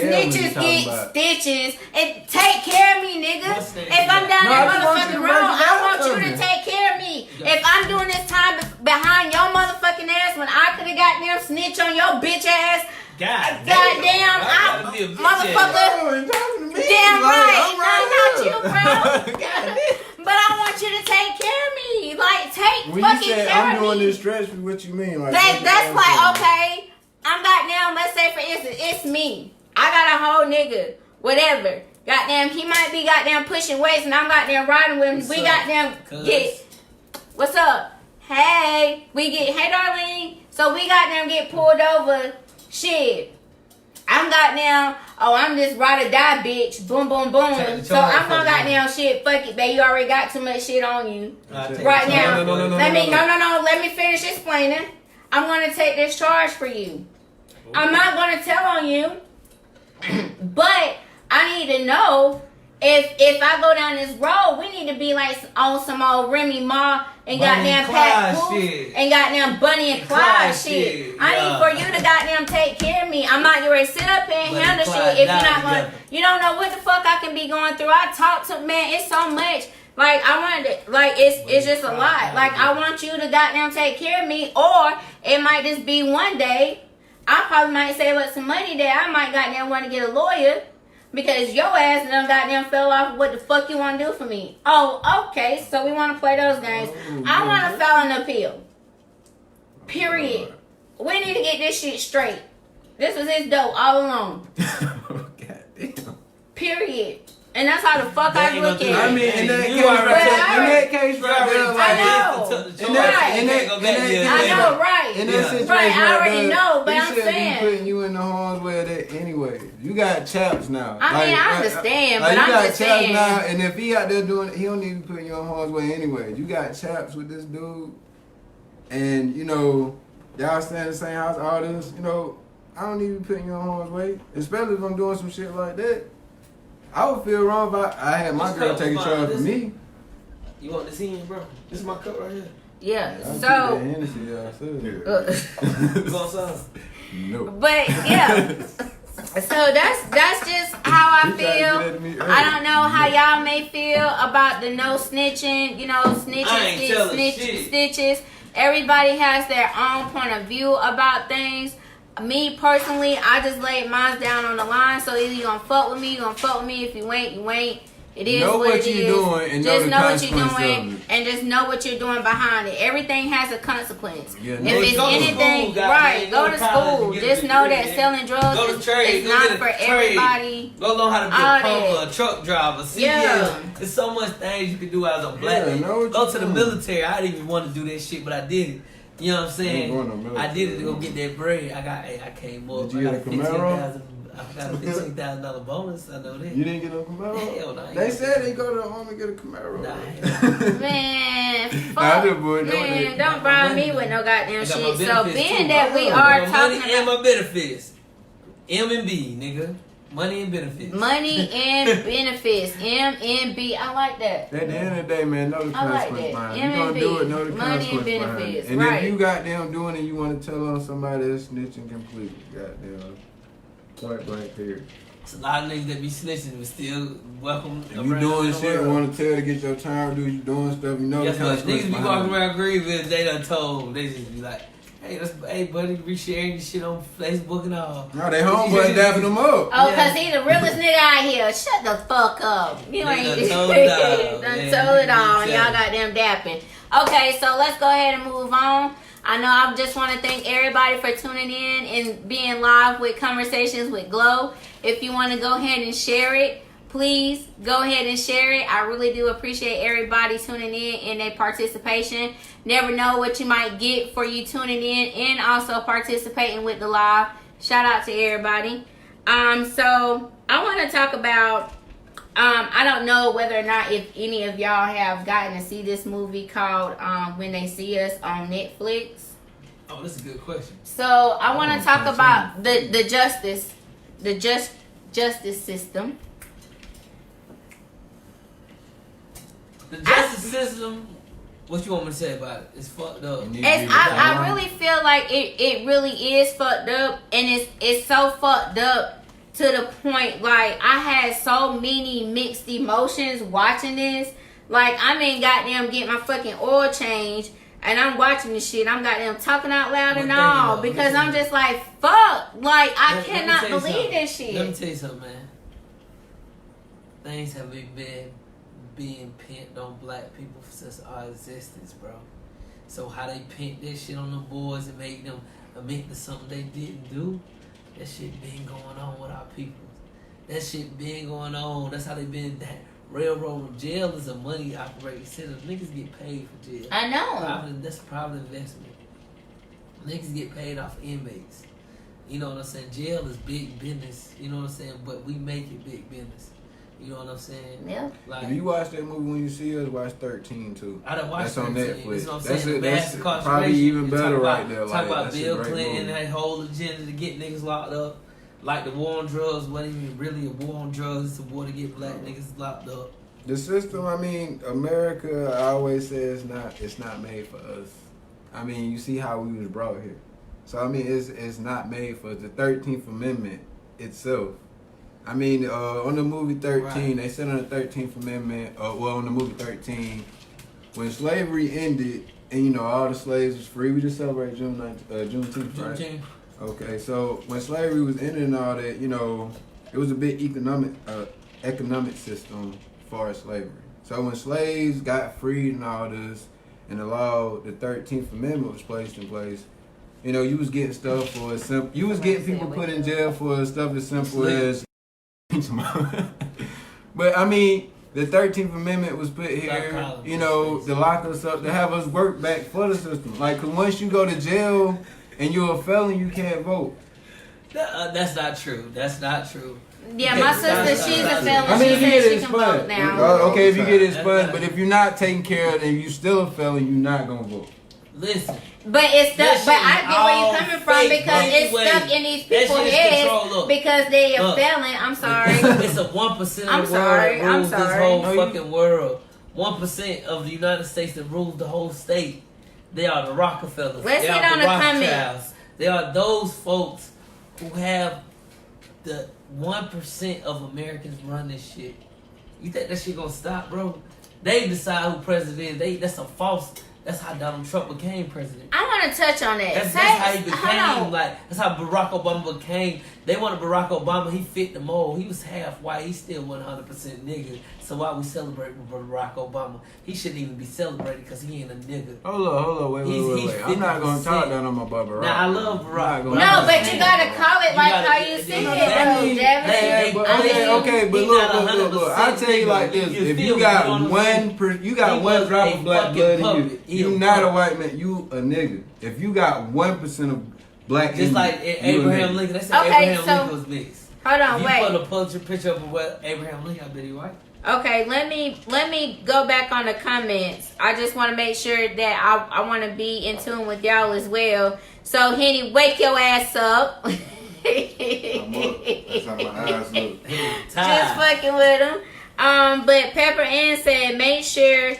get stitches and take care of me, nigga. If I'm down that motherfucking road, I want you to take care of me. If I'm doing this time behind your motherfucking ass when I could have goddamn snitch on your bitch ass. Goddamn, motherfucker. Damn right. Not you, bro. But I want you to take care of me. Like, take when you fucking said carry I'm doing me. this stretch, what you mean? Like That's like, okay, I'm goddamn, let's say for instance, it's me. I got a whole nigga, whatever. Goddamn, he might be goddamn pushing weights and I'm goddamn riding with him. What's We up, goddamn cuz? get, what's up? Hey, hey darling. So we goddamn get pulled over. Shit. I'm goddamn, I'm this ride or die bitch. Boom, boom, boom. So I'm gonna goddamn shit, fuck it, babe. You already got too much shit on you. Right now. Let me finish explaining. I'm gonna take this charge for you. I'm not gonna tell on you. But I need to know if I go down this road, we need to be like on some old Remy Ma and goddamn Pat Pooh and goddamn Bunny and Clyde shit. I need for you to goddamn take care of me. I'm not gonna sit up here and handle shit if you're not gonna. You don't know what the fuck I can be going through. I talk to man, it's so much. Like I wanted to, like it's just a lot. Like I want you to goddamn take care of me, or it might just be one day. I probably might save up some money that I might goddamn want to get a lawyer. Because your ass done goddamn fell off. What the fuck you want to do for me? Oh, okay. So we want to play those games. I want to file an appeal. Period. We need to get this shit straight. This was his dope all along. Goddamn. Period. And that's how the fuck I look at it. I mean, in that case, right there, I know. I know, right. In that situation, right, I already know, but he I'm shouldn't saying. be putting you in the harm's way of that anyway. You got chaps now. I mean, I understand, but I'm just saying. You got chaps now, and if he out there doing it, he don't need to be putting you in harm's way anyway. You got chaps with this dude, and you know, y'all stay in the same house, all this, you know, I don't need to be putting you in harm's way, especially if I'm doing some shit like that. I would feel wrong if I had my girl taking charge of me. You want this in, bro? This is my cup right here. Yeah, so. No. But yeah. So that's just how I feel. I don't know how y'all may feel about the no snitching, you know, snitches. Everybody has their own point of view about things. Me personally, I just laid mine down on the line. So either you gonna fuck with me, you gonna fuck with me. If you ain't, you ain't. It is know what you're it is. Doing and just know what you're doing and just know what you're doing behind it. Everything has a consequence. Yeah, if it's anything, go to school. Just know that selling drugs is not for everybody. Go learn how to be a pumper, a truck driver. See, there's so much things you can do as a black man. Go to the military. I didn't even want to do that shit, but I did it. You know what I'm saying? I did it to go get that bread. I came up. Did you get a Camaro? I got a $15,000 bonus. I know that. You didn't get no Camaro? Hell no. They said they go to the home and get a Camaro. Man, fuck. Don't bribe me with no goddamn shit. So being that we are talking about and my benefits, M&B, nigga. Money and benefits. Money and benefits. M&B. I like that. At the end of the day, man, know the consequence behind it. You gonna do it, know the consequence behind it. And if you goddamn doing it, you want to tell on somebody that's snitching completely. Goddamn. Point blank period. It's a lot of niggas that be snitching but still welcome. If you doing shit, want to tell to get your time, do you doing stuff, you know the consequence. Niggas be walking around Greenville, they done told. They just be like, hey buddy, resharing this shit on Facebook and all. No, they homeboy dapping them up. Oh, cause he the realest nigga out here. Shut the fuck up. You ain't told it all. And y'all got them dapping. Okay, so let's go ahead and move on. I know I just want to thank everybody for tuning in and being live with Conversations with Glo. If you want to go ahead and share it, please go ahead and share it. I really do appreciate everybody tuning in and their participation. Never know what you might get for you tuning in and also participating with the live. Shout out to everybody. So I want to talk about, I don't know whether or not if any of y'all have gotten to see this movie called When They See Us on Netflix. Oh, that's a good question. So I want to talk about the justice system. The justice system. What you want me to say about it? It's fucked up. I really feel like it really is fucked up, and it's so fucked up to the point, like, I had so many mixed emotions watching this. Like, I mean, goddamn, get my fucking oil changed, and I'm watching this shit. I'm goddamn talking out loud and all, because I'm just like, fuck. Like, I cannot believe this shit. Let me tell you something, man. Things have been being pinned on black people since our existence, bro. So how they paint that shit on the boards and make them admit to something they didn't do, that shit been going on with our people. That shit been going on. That's how they been. That railroad jail is a money operating center. Niggas get paid for jail. I know. That's a private investment. Niggas get paid off inmates. You know what I'm saying? Jail is big business. You know what I'm saying? But we make it big business. You know what I'm saying? Yeah. If you watch that movie When You See Us, watch 13 too. I done watched That's on 13. Netflix. That's what I'm That's saying. it. Mass That's probably even better right there. Talk Like, about that's a Bill great Clinton movie. and that whole agenda to get niggas locked up. Like the war on drugs wasn't even really a war on drugs. It's a war to get black niggas locked up. The system, I mean, America, I always say it's not made for us. I mean, you see how we was brought here. So, I mean, it's not made for us. The 13th Amendment itself. I mean, on the movie 13, Right. they said on the 13th Amendment, on the movie 13, when slavery ended and, you know, all the slaves was free, we just celebrate Juneteenth, right? Juneteenth. Okay, so when slavery was ended and all that, you know, it was a big economic system for slavery. So when slaves got freed and all this, and the law, the 13th Amendment was placed in place, you know, you was getting stuff for as simple. You was getting people put in jail for stuff as simple as. But I mean, the 13th Amendment was put here, you know, to lock us up, to have us work back for the system. Like, 'cause once you go to jail and you're a felon, you can't vote. That's not true. That's not true. Yeah, my sister, she's a felon. I mean, She if you get said she can vote expunged, now. okay, if you get expunged, but if you're not taken care of and you still a felon, you're not gonna vote. Listen. But it's stuck. That But shit I get where all you're coming from fake, because bro. it's Wait, stuck in these that people's shit is heads control. Look. because they a Look. felon. I'm sorry. It's a 1% I'm of the world sorry, that I'm rules this sorry. whole No, you- fucking world. 1% of the United States that rules the whole state. They are the Rockefellers. Let's they hit are on the the Rothschilds. comments. They are those folks who have the 1% of Americans run this shit. You think that shit gonna stop, bro? They decide who president is. That's a false. That's how Donald Trump became president. I want to touch on that. That's Say- how he hold became, on. like, that's how Barack Obama became. They wanted Barack Obama, he fit the mold. He was half white, he still 100% nigga. So why we celebrate with Barack Obama? He shouldn't even be celebrated because he ain't a nigga. Hold on, wait. I'm not gonna talk down on my Bubba. Now, I love Barack. No, but you gotta call it like how you see it, though, Javis. But look. I tell you like this: if you got one drop of black blood in you, you not a white man. You a nigga. If you got 1% of black, Just in like you, Abraham Lincoln. They said Okay, Abraham so- Lincoln was mixed. Hold on, If you wait. put a picture of what Abraham Lincoln, I bet he white. Okay, let me go back on the comments. I just want to make sure that I want to be in tune with y'all as well. So, Henny, wake your ass up. I'm up. That's how my eyes look. Just fucking with him. But Pepper Ann said, make sure.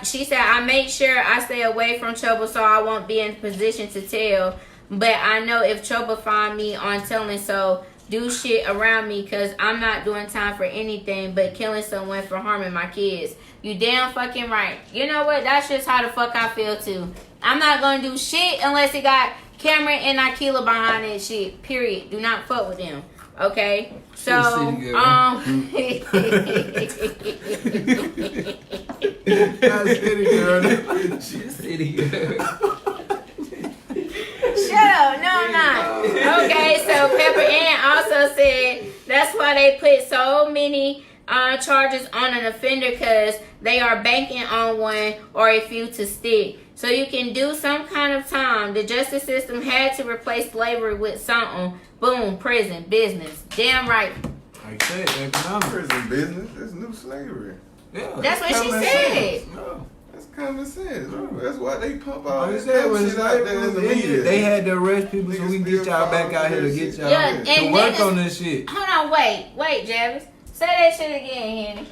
She said, I make sure I stay away from trouble so I won't be in position to tell. But I know if trouble find me on telling, so do shit around me because I'm not doing time for anything but killing someone for harming my kids. You damn fucking right. You know what? That's just how the fuck I feel too. I'm not gonna do shit unless it got Cameron and Akila behind that shit. Period. Do not fuck with them. Okay? So, city girl. She's a city girl. Shut up. No, I'm not. Okay, so Pepper Ann also said that's why they put so many charges on an offender because they are banking on one or a few to stick. So you can do some kind of time. The justice system had to replace slavery with something. Boom, prison, business. Damn right. Like I said, economic. Prison business. That's new slavery. Yeah, That's what she common said. sense. No, that's common sense. Bro. That's why they pump all Like I this said, when shit out there in slavery the was media. ended, they had to arrest people so Niggas we can get still y'all back falling out here for to that get shit. y'all Yeah, to and work niggas- on this shit. Hold on, wait, Javis. Say that shit again, Henny.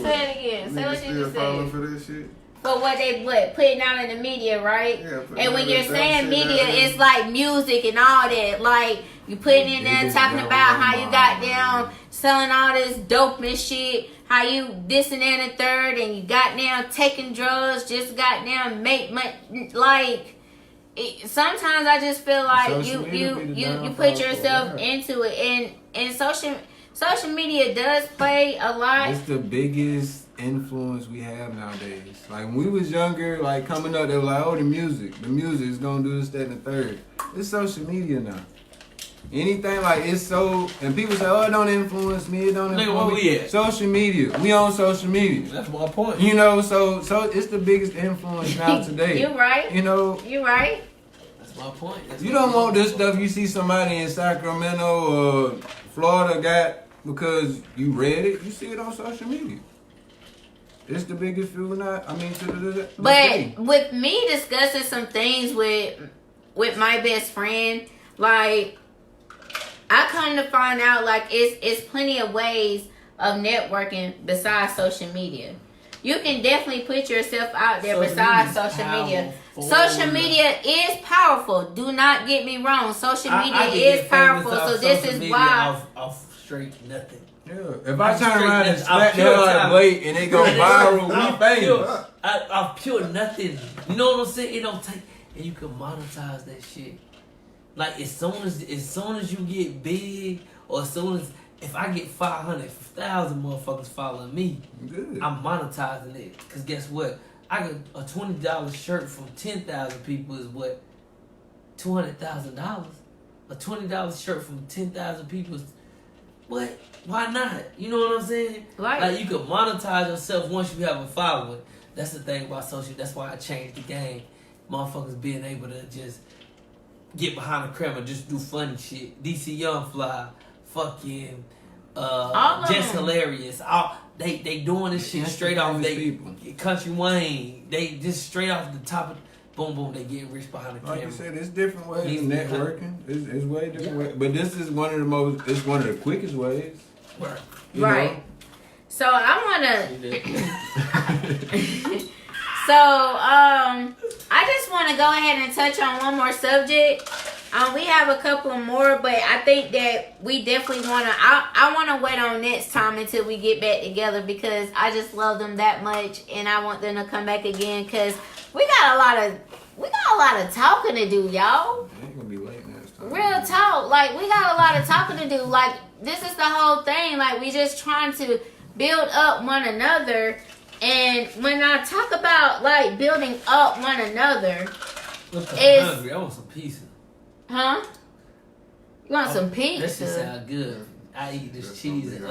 Say it again. Say Niggas what you still just falling said. for that shit. For what they putting out in the media, right? Yeah, putting And when out you're that saying dumb shit media, out there. it's like music and all that. Like you putting in there talking about how you got down selling all this dope and shit. How you this and that and the third, and you got down taking drugs, just got down make money. Like sometimes I just feel like Social media be the you downfall put for yourself that. into it, and social. social media does play a lot. It's the biggest influence we have nowadays. Like when we was younger, like coming up, they were like, "Oh, the music is gonna do this, that, and the third." It's social media now. Anything like it's so, and people say, "Oh, it don't influence me. It don't Nigga, influence where me." we at? Social media. We on social media. That's my point. You know, so it's the biggest influence now today. You right. You know, You right. That's my point. you don't want this stuff you see somebody in Sacramento or Florida got because you read it. You see it on social media. It's the biggest fuel now. I mean, to the But with me discussing some things with my best friend, like I come to find out like it's plenty of ways of networking besides social media. You can definitely put yourself out there besides social media. Social media is powerful. Do not get me wrong. Social media is powerful. So this is why. Off straight nothing. Yeah. If I turn around and smack the hell out of Blake and they go viral, we famous. I've pure nothing. You know what I'm saying? It don't take, and you can monetize that shit. Like as soon as you get big, or as soon as if I get 500,000 motherfuckers following me, Good. I'm monetizing it. Cause guess what? I got a $20 shirt from 10,000 people is what $200,000. A $20 shirt from 10,000 people is what? Why not? You know what I'm saying? Right. Like you can monetize yourself once you have a following. That's the thing about social. That's why I changed the game. Motherfuckers being able to just get behind the camera, just do funny shit. DC Young Fly, fucking Just Hilarious. They doing this shit straight off. They Country Wayne. They just straight off the top of boom boom. They get rich behind the camera. Like you said, it's different ways of networking. It's way different ways. But this is one of the most. It's one of the quickest ways. Right. Right. Know? So I wanna. So, I just want to go ahead and touch on one more subject. We have a couple more, but I think that we definitely want to. I want to wait on next time until we get back together because I just love them that much, and I want them to come back again because we got a lot of talking to do, y'all. It ain't gonna be late next time. Real talk, like we got a lot of talking to do. Like this is the whole thing. Like we just trying to build up one another. And when I talk about like building up one another, I'm hungry. I want some pizza. Huh? You want some pizza? That shit sound good. I eat this cheese and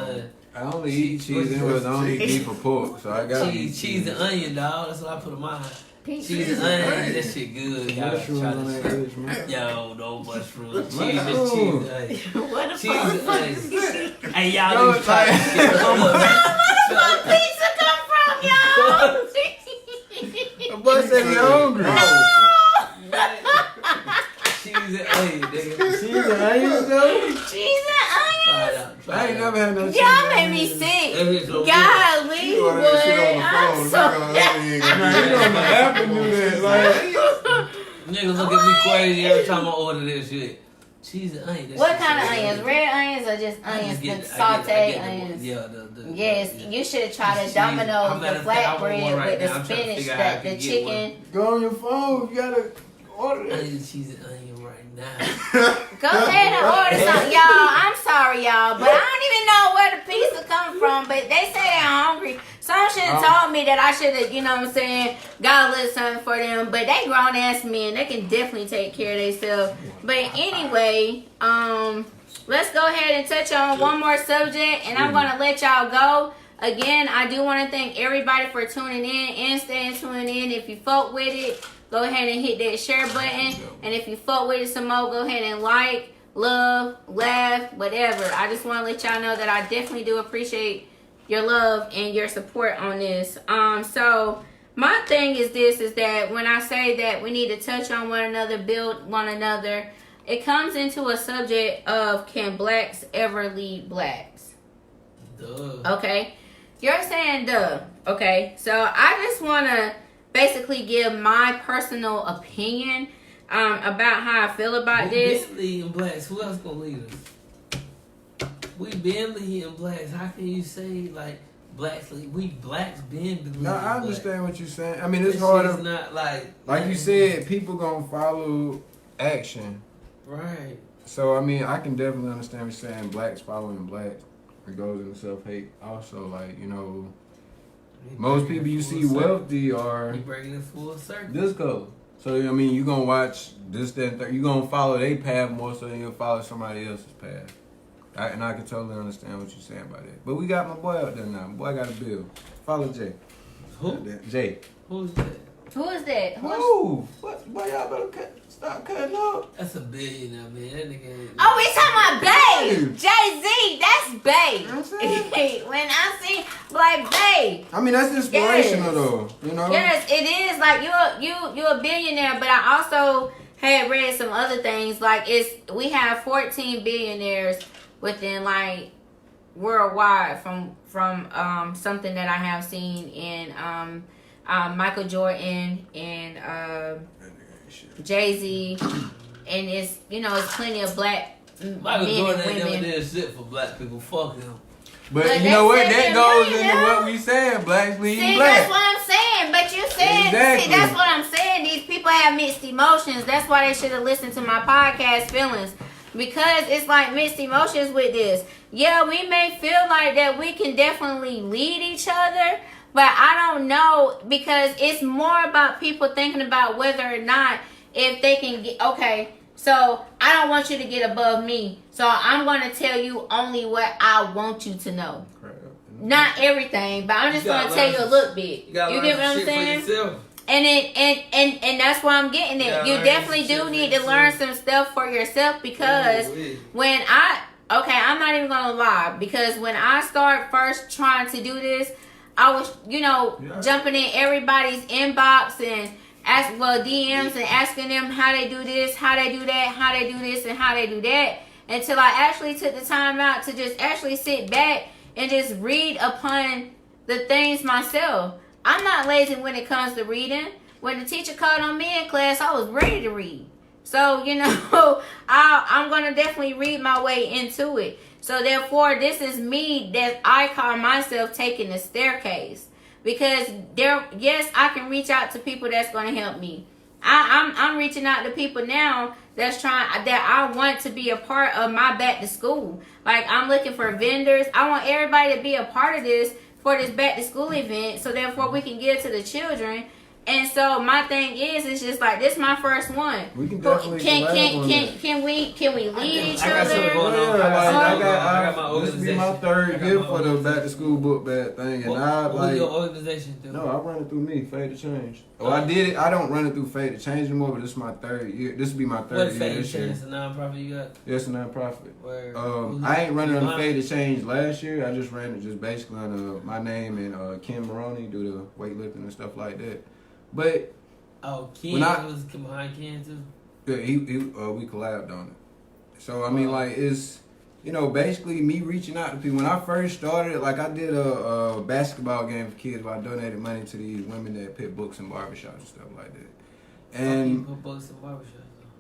I only eat cheese and I don't eat beef or pork, so I got cheese and onion, dog. That's what I put in mine. Pizza. Cheese and onion, that shit good. Y'all mushrooms try on this that shit. bitch, man. Yo, no mushrooms. Cheese and onion. What the Cheese fuck? and onion. Hey, y'all No, need to try this shit. Come on. Where the fuck pizza come from, y'all? The boy said he hungry. Cheese and onion, nigga. Cheese and onions, though? Cheese and onions. Try I ain't never had no cheese. Y'all and made me onions. sick. That is so Golly, You order that shit on the I'm phone. so Man, you on the app and do that, like. Niggas look at me crazy every time I order this shit. Cheese and onion. What kind of onions? Red onions or just onions? The sauteed onions? Yeah, Yes, you should try the Domino's, the flatbread with the spinach, the chicken. Go on your phone. You gotta order I that. need cheese and onion right now. Go ahead and order some, y'all. I'm sorry, y'all, but I don't even know where the pizza comes from. But they say they're hungry. Someone should have told me that I should have, you know what I'm saying, got a little something for them. But they grown ass men. They can definitely take care of themselves. But anyway, let's go ahead and touch on one more subject, and I'm gonna let y'all go. Again, I do want to thank everybody for tuning in and staying tuned in. If you fuck with it, go ahead and hit that share button. And if you fuck with it some more, go ahead and like, love, laugh, whatever. I just want to let y'all know that I definitely do appreciate your love and your support on this. So my thing is this, is that when I say that we need to touch on one another, build one another, it comes into a subject of, can blacks ever lead blacks? Duh. Okay. You're saying duh. Okay. So I just want to basically give my personal opinion about how I feel about this. We been leading blacks. Who else gonna lead us? We been leading blacks. How can you say like blacks lead? We blacks been leading. No, I understand what you're saying. I mean, it's This hard shit's to, not like you said, people gonna follow action. Right. So I mean, I can definitely understand what you're saying. Blacks following blacks. it goes into self-hate. Also, like, you know, most people you see wealthy are You bringing it full circle. this color. So, I mean, you're going to watch this, that, and third. You're going to follow their path more so than you'll follow somebody else's path. And I can totally understand what you're saying about that. But we got my boy out there now. My boy got a bill. Follow Jay. Who? Jay. Who's that? Who is that? Who? What? Boy, y'all better stop cutting up. That's a billionaire, man. That nigga. Oh, we talking about Bae. Jay-Z. That's Bae. You know what I'm saying? When I see like Bae. I mean, that's inspirational, Yes. though. You know? Yes, it is. Like you're a billionaire, but I also had read some other things. Like we have 14 billionaires within like worldwide from something that I have seen in Michael Jordan and Jay-Z, and it's it's plenty of black Michael men Jordan and ain't never women. did shit for black people. Fuck him. But But you know what? that's That it, goes you into know? what we saying. Blacks leading See, black. that's what I'm saying. But you said, Exactly. see, that's what I'm saying. These people have mixed emotions. That's why they should have listened to my podcast, Feelings. Because it's like mixed emotions with this. Yeah, we may feel like that we can definitely lead each other, but I don't know, because it's more about people thinking about whether or not if they can get, okay, so I don't want you to get above me. So I'm going to tell you only what I want you to know. Not everything, but I'm just going to tell you a little bit. You get what I'm saying? And that's why I'm getting it. You definitely do need to learn some stuff for yourself, because when I'm not even gonna lie, because when I started first trying to do this, I was, jumping in everybody's inbox and DMs and asking them how they do this, how they do that, how they do this, and how they do that, until I actually took the time out to just actually sit back and just read upon the things myself. I'm not lazy when it comes to reading. When the teacher called on me in class, I was ready to read. So, I'm going to definitely read my way into it. So, therefore, this is me that I call myself taking the staircase. Because, yes, I can reach out to people that's going to help me. I'm reaching out to people now that I want to be a part of my back to school. Like, I'm looking for vendors. I want everybody to be a part of this for this back to school event, so therefore we can give to the children. And so my thing is, it's just like, this is my first one. We can definitely can we lead each other? I got my organization. This will be my third year for the back to school book bag thing, and what your organization do? No, I run it through me, Fade to Change. Oh, I did it. I don't run it through Fade to Change anymore, but this is my third year. This will be my third year this year. It's a nonprofit you got? Yeah, it's a nonprofit. I ain't running on Fade to Change last year. I just ran it just basically under my name and Kim Maroney, do the weightlifting and stuff like that. But Ken was behind Ken too. Yeah, we collabed on it. So I mean, like, it's basically me reaching out to people. When I first started, like, I did a basketball game for kids where I donated money to these women that put books in barbershops and stuff like that. And put books in barbershops.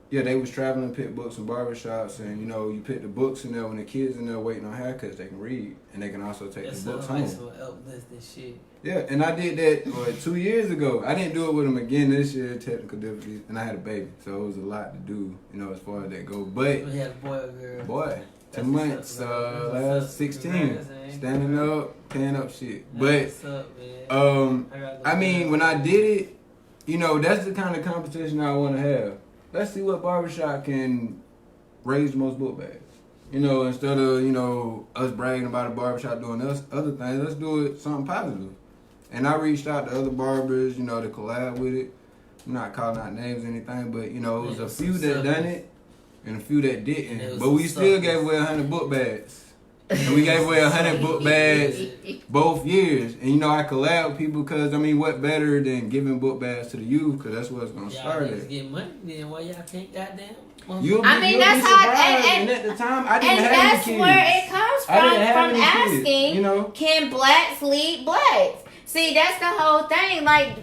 Yeah, they was traveling to pick books in barbershops, and you put the books in there when the kids in there waiting on haircuts, they can read, and they can also take the books home. That's uplifting shit. Yeah, and I did that 2 years ago. I didn't do it with them again this year, technical difficulties, and I had a baby, so it was a lot to do, as far as that go. But you had a boy or girl? Boy, 10 months, last 16, standing up, paying up shit. But I mean, when I did it, that's the kind of competition I want to have. Let's see what barbershop can raise the most book bags. Instead of, us bragging about a barbershop doing other things, let's do it something positive. And I reached out to other barbers, to collab with it. I'm not calling out names or anything, but, it was a few that done it and a few that didn't. But we still gave away 100 book bags. And we gave away 100 book bags both years. And, I collab with people because, what better than giving book bags to the youth? Because that's what's going to start it. Get money, then why y'all can't goddamn? That's how, and at the time, I didn't have any kids. And that's where it comes from asking, can blacks lead blacks? See, that's the whole thing. Like,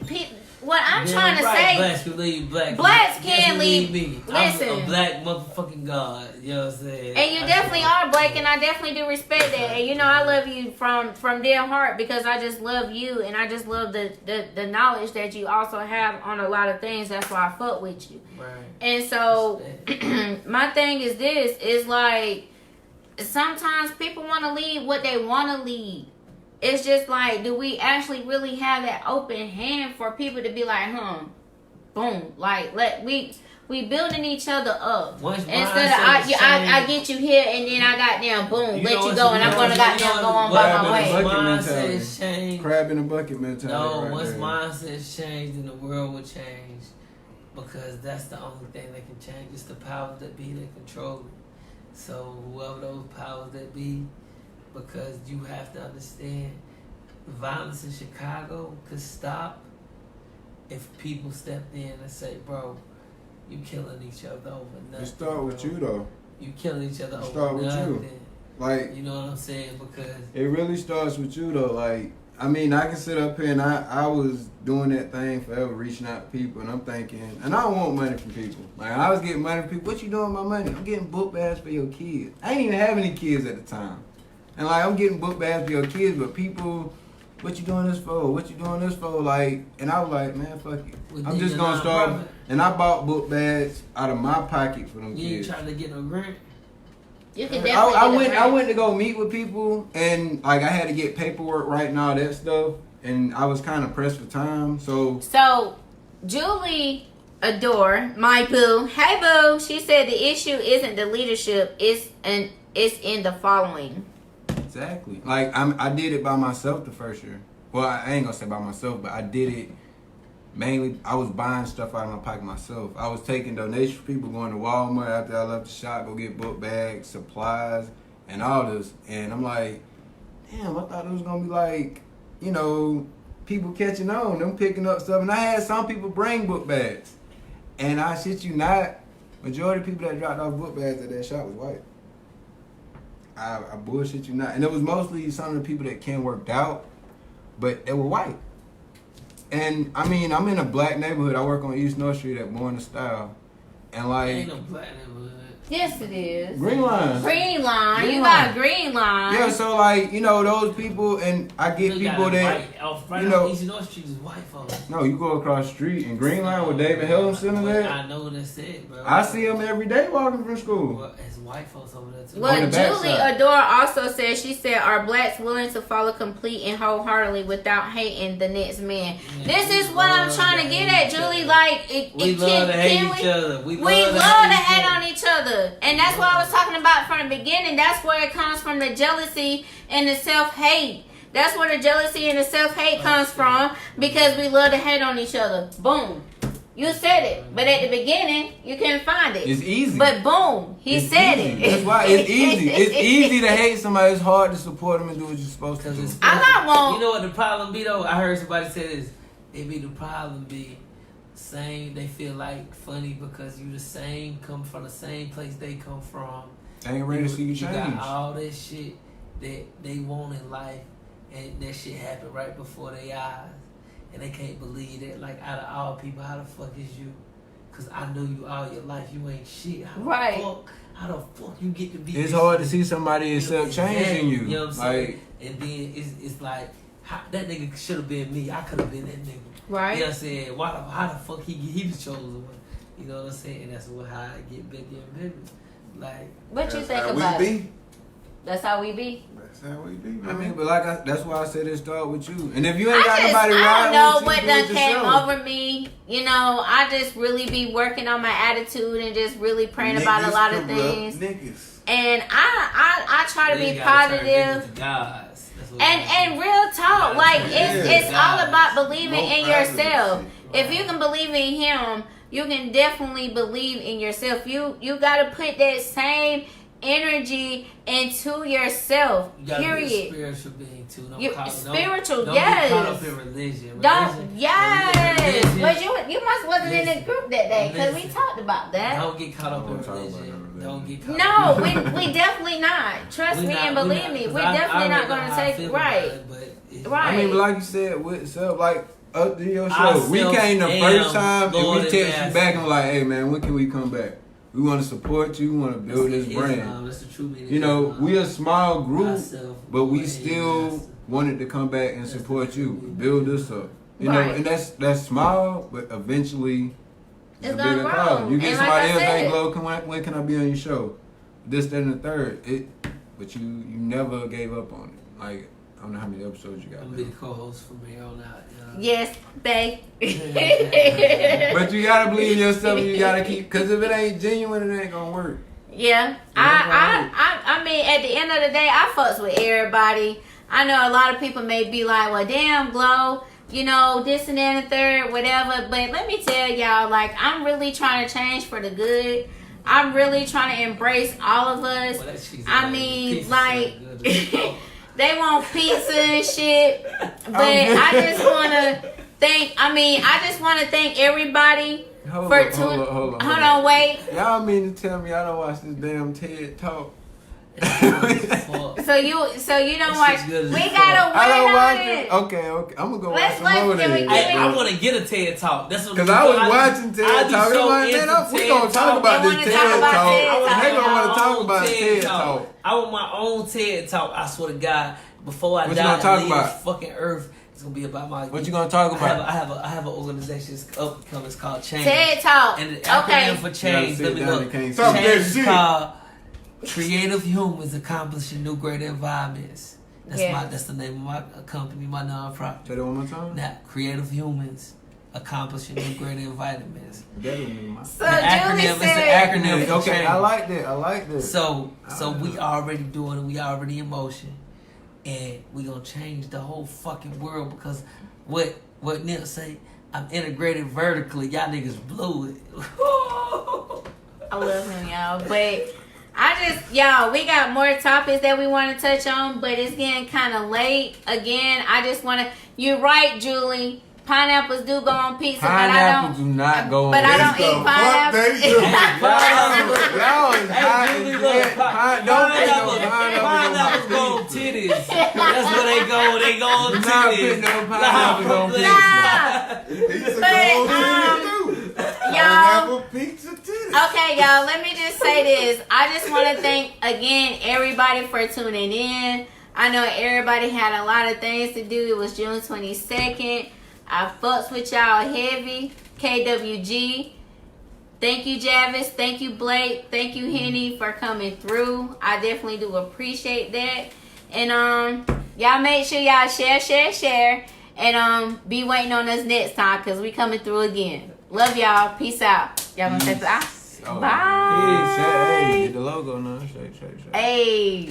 what I'm trying to say, blacks can lead blacks. Blacks can lead me. Listen, I'm a black motherfucking god. You know what I'm saying? And you definitely are black, and I definitely do respect that. And I love you from dead heart, because I just love you, and I just love the knowledge that you also have on a lot of things. That's why I fuck with you. Right. And so, my thing is this: is like, sometimes people want to lead what they want to lead. It's just like, do we actually really have that open hand for people to be like, boom, like we building each other up instead of I get you here and then I got down, boom, let you go and I'm gonna goddamn go on by my way. Mindsets change. Crab in the bucket mentality. No, once mindsets change, then the world will change, because that's the only thing that can change. It's the powers that be that control it. So whoever those powers that be, because you have to understand, violence in Chicago could stop if people stepped in and say, bro, you killing each other over nothing. It start with you though. You killing each other over start with nothing. you. Like, you know what I'm saying? Because it really starts with you though. Like, I mean, I can sit up here and I was doing that thing forever, reaching out to people, and I'm thinking, and I don't want money from people. Like, I was getting money from people. What you doing with my money? I'm getting book bags for your kids. I ain't even have any kids at the time. And like, I'm getting book bags for your kids, but people, what you doing this for? What you doing this for? Like, and I was like, man, fuck it. I'm just gonna start. And I bought book bags out of my pocket for them kids. You ain't trying to get no grant? You can definitely I went to go meet with people, and like I had to get paperwork right and all that stuff, and I was kind of pressed for time. So Julie Adore, my boo, hey boo, she said the issue isn't the leadership, it's in the following. Exactly. Like I did it by myself the first year. Well, I ain't gonna say by myself, but I did it mainly. I was buying stuff out of my pocket myself. I was taking donations from people, going to Walmart after I left the shop, go get book bags, supplies, and all this. And I'm like, damn, I thought it was gonna be like, you know, people catching on, them picking up stuff. And I had some people bring book bags. And I shit you not, majority of people that dropped off book bags at that shop was white. I bullshit you not. And it was mostly some of the people that Ken worked out, but they were white. And I mean, I'm in a black neighborhood. I work on East North Street at Born to Style. And like, ain't no black neighborhood. Yes, it is. Green Line. Green Line. You got Green Line. Yeah, so like, you know, those people, and I get people that, right, you know, East North Street is white folks. No, you go across the street in Green Line with David Helm sitting there. I know what that's it, bro. I see them every day walking from school. Well, it's white folks over there too. Well, Julie Adore also said, she said, are blacks willing to follow complete and wholeheartedly without hating the next man? Yeah, this is what I'm trying to get at, Julie. Like, we love to hate each other. We love to hate on each other. And that's what I was talking about from the beginning. That's where it comes from, the jealousy and the self-hate. That's where the jealousy and the self-hate comes from, because we love to hate on each other. Boom. You said it, but at the beginning, you couldn't find it. It's easy. But boom, he said easy. it. That's why it's easy. It's easy to hate somebody. It's hard to support them and do what you're supposed to do. I'm not wrong. You know what the problem be though? I heard somebody say this. It be the problem be same. They feel like funny because you the same, come from the same place they come from. I ain't ready to see you change. You got all that shit that they want in life, and that shit happened right before their eyes. And they can't believe that, like, out of all people, how the fuck is you? Because I know you all your life, you ain't shit. How the fuck you get to be? It's hard to see somebody accept change in you. You know what I'm saying? And then it's like, that nigga should have been me. I could have been that nigga. Right. You know what I'm saying? How the fuck he was chosen one? You know what I'm saying? And that's how I get bigger and bigger. Like, what you think about it? That's how we be. That's how we be, man. I mean, but like that's why I said it start with you. And if you ain't got I nobody don't know with you, what done came over me. You know, I just really be working on my attitude and just really praying about a lot of things. And I try to be positive. And real talk, like it's all about believing in yourself. If you can believe in him, you can definitely believe in yourself. You gotta put that same energy into yourself. You gotta period. Be a spiritual being too. Don't yes. Don't get caught up in religion. Yes. But you must wasn't in the group that day because we talked about that. Don't get caught up in religion. Don't get caught up. No, we definitely not. Trust me and believe me. We're definitely not gonna take it right. I mean, like you said, with self, like up to your show. We came the first time and we text you back and like, hey man, when can we come back? We want to support you. We want to build this brand. That's the true meaning. You know, we a small group, but we still wanted to come back and support you, build this up. You know, and that's small, but eventually it's a bigger cause. You get somebody else, hey Glo, when can I be on your show? This, that, and the third. but you never gave up on it. Like, I don't know how many episodes you got. I'm gonna be the co-host from here on out. Yes, they. But you gotta believe yourself. And you gotta keep. Cause if it ain't genuine, it ain't gonna work. Yeah, I mean, at the end of the day, I fucks with everybody. I know a lot of people may be like, well, damn, Glo, you know, this and that and the third, whatever. But let me tell y'all, like, I'm really trying to change for the good. I'm really trying to embrace all of us. Well, I mean, like, they want pizza and shit. But I just want to thank everybody. Hold on, wait. Y'all mean to tell me I don't watch this damn TED Talk? So you don't watch? We gotta wait I don't on watch it. it. Okay. I'm gonna go Let's watch some more can we then. get I want to get a TED Talk. That's what. Because I was watching TED Talk. So We gonna talk about this TED Talk. They gonna want to talk about TED Talk. I want my own TED Talk. I swear to God, before I What die you gonna talk and leave about? this fucking earth, it's gonna be about my. What you gonna talk about? I have an organization. It's up and coming. It's called Change. TED Talk. And the acronym for Change. Let me look. Change is called Creative Humans Accomplishing New Great Environments. That's the name of my company, my nonprofit. Say that one more time. Now, Creative Humans Accomplishing New Great Environments. So it's an acronym for Okay, change. I like that. So we already doing it. We already in motion, and we gonna change the whole fucking world because what Nip say? I'm integrated vertically. Y'all niggas blew it. I love him, y'all. But we got more topics that we want to touch on, but it's getting kind of late. Again, I just want to. You're right, Julie. Pineapples do go on pizza, Pineapples do not go on pizza. But I don't pizza. eat pineapples. Y'all is hot as shit. Pineapples go on titties. That's where they go. They go on Not titties. putting no pineapples on pizza. Y'all. Pizza titties. Okay, y'all, let me just say this. I just want to thank, again, everybody for tuning in. I know everybody had a lot of things to do. It was June 22nd. I fucks with y'all heavy. KWG. Thank you, Javis. Thank you, Blake. Thank you, Henny, for coming through. I definitely do appreciate that. And y'all make sure y'all share. And be waiting on us next time because we coming through again. Love y'all. Peace out. Y'all gonna say bye? Bye. Hey, get the logo now. Shake. Hey.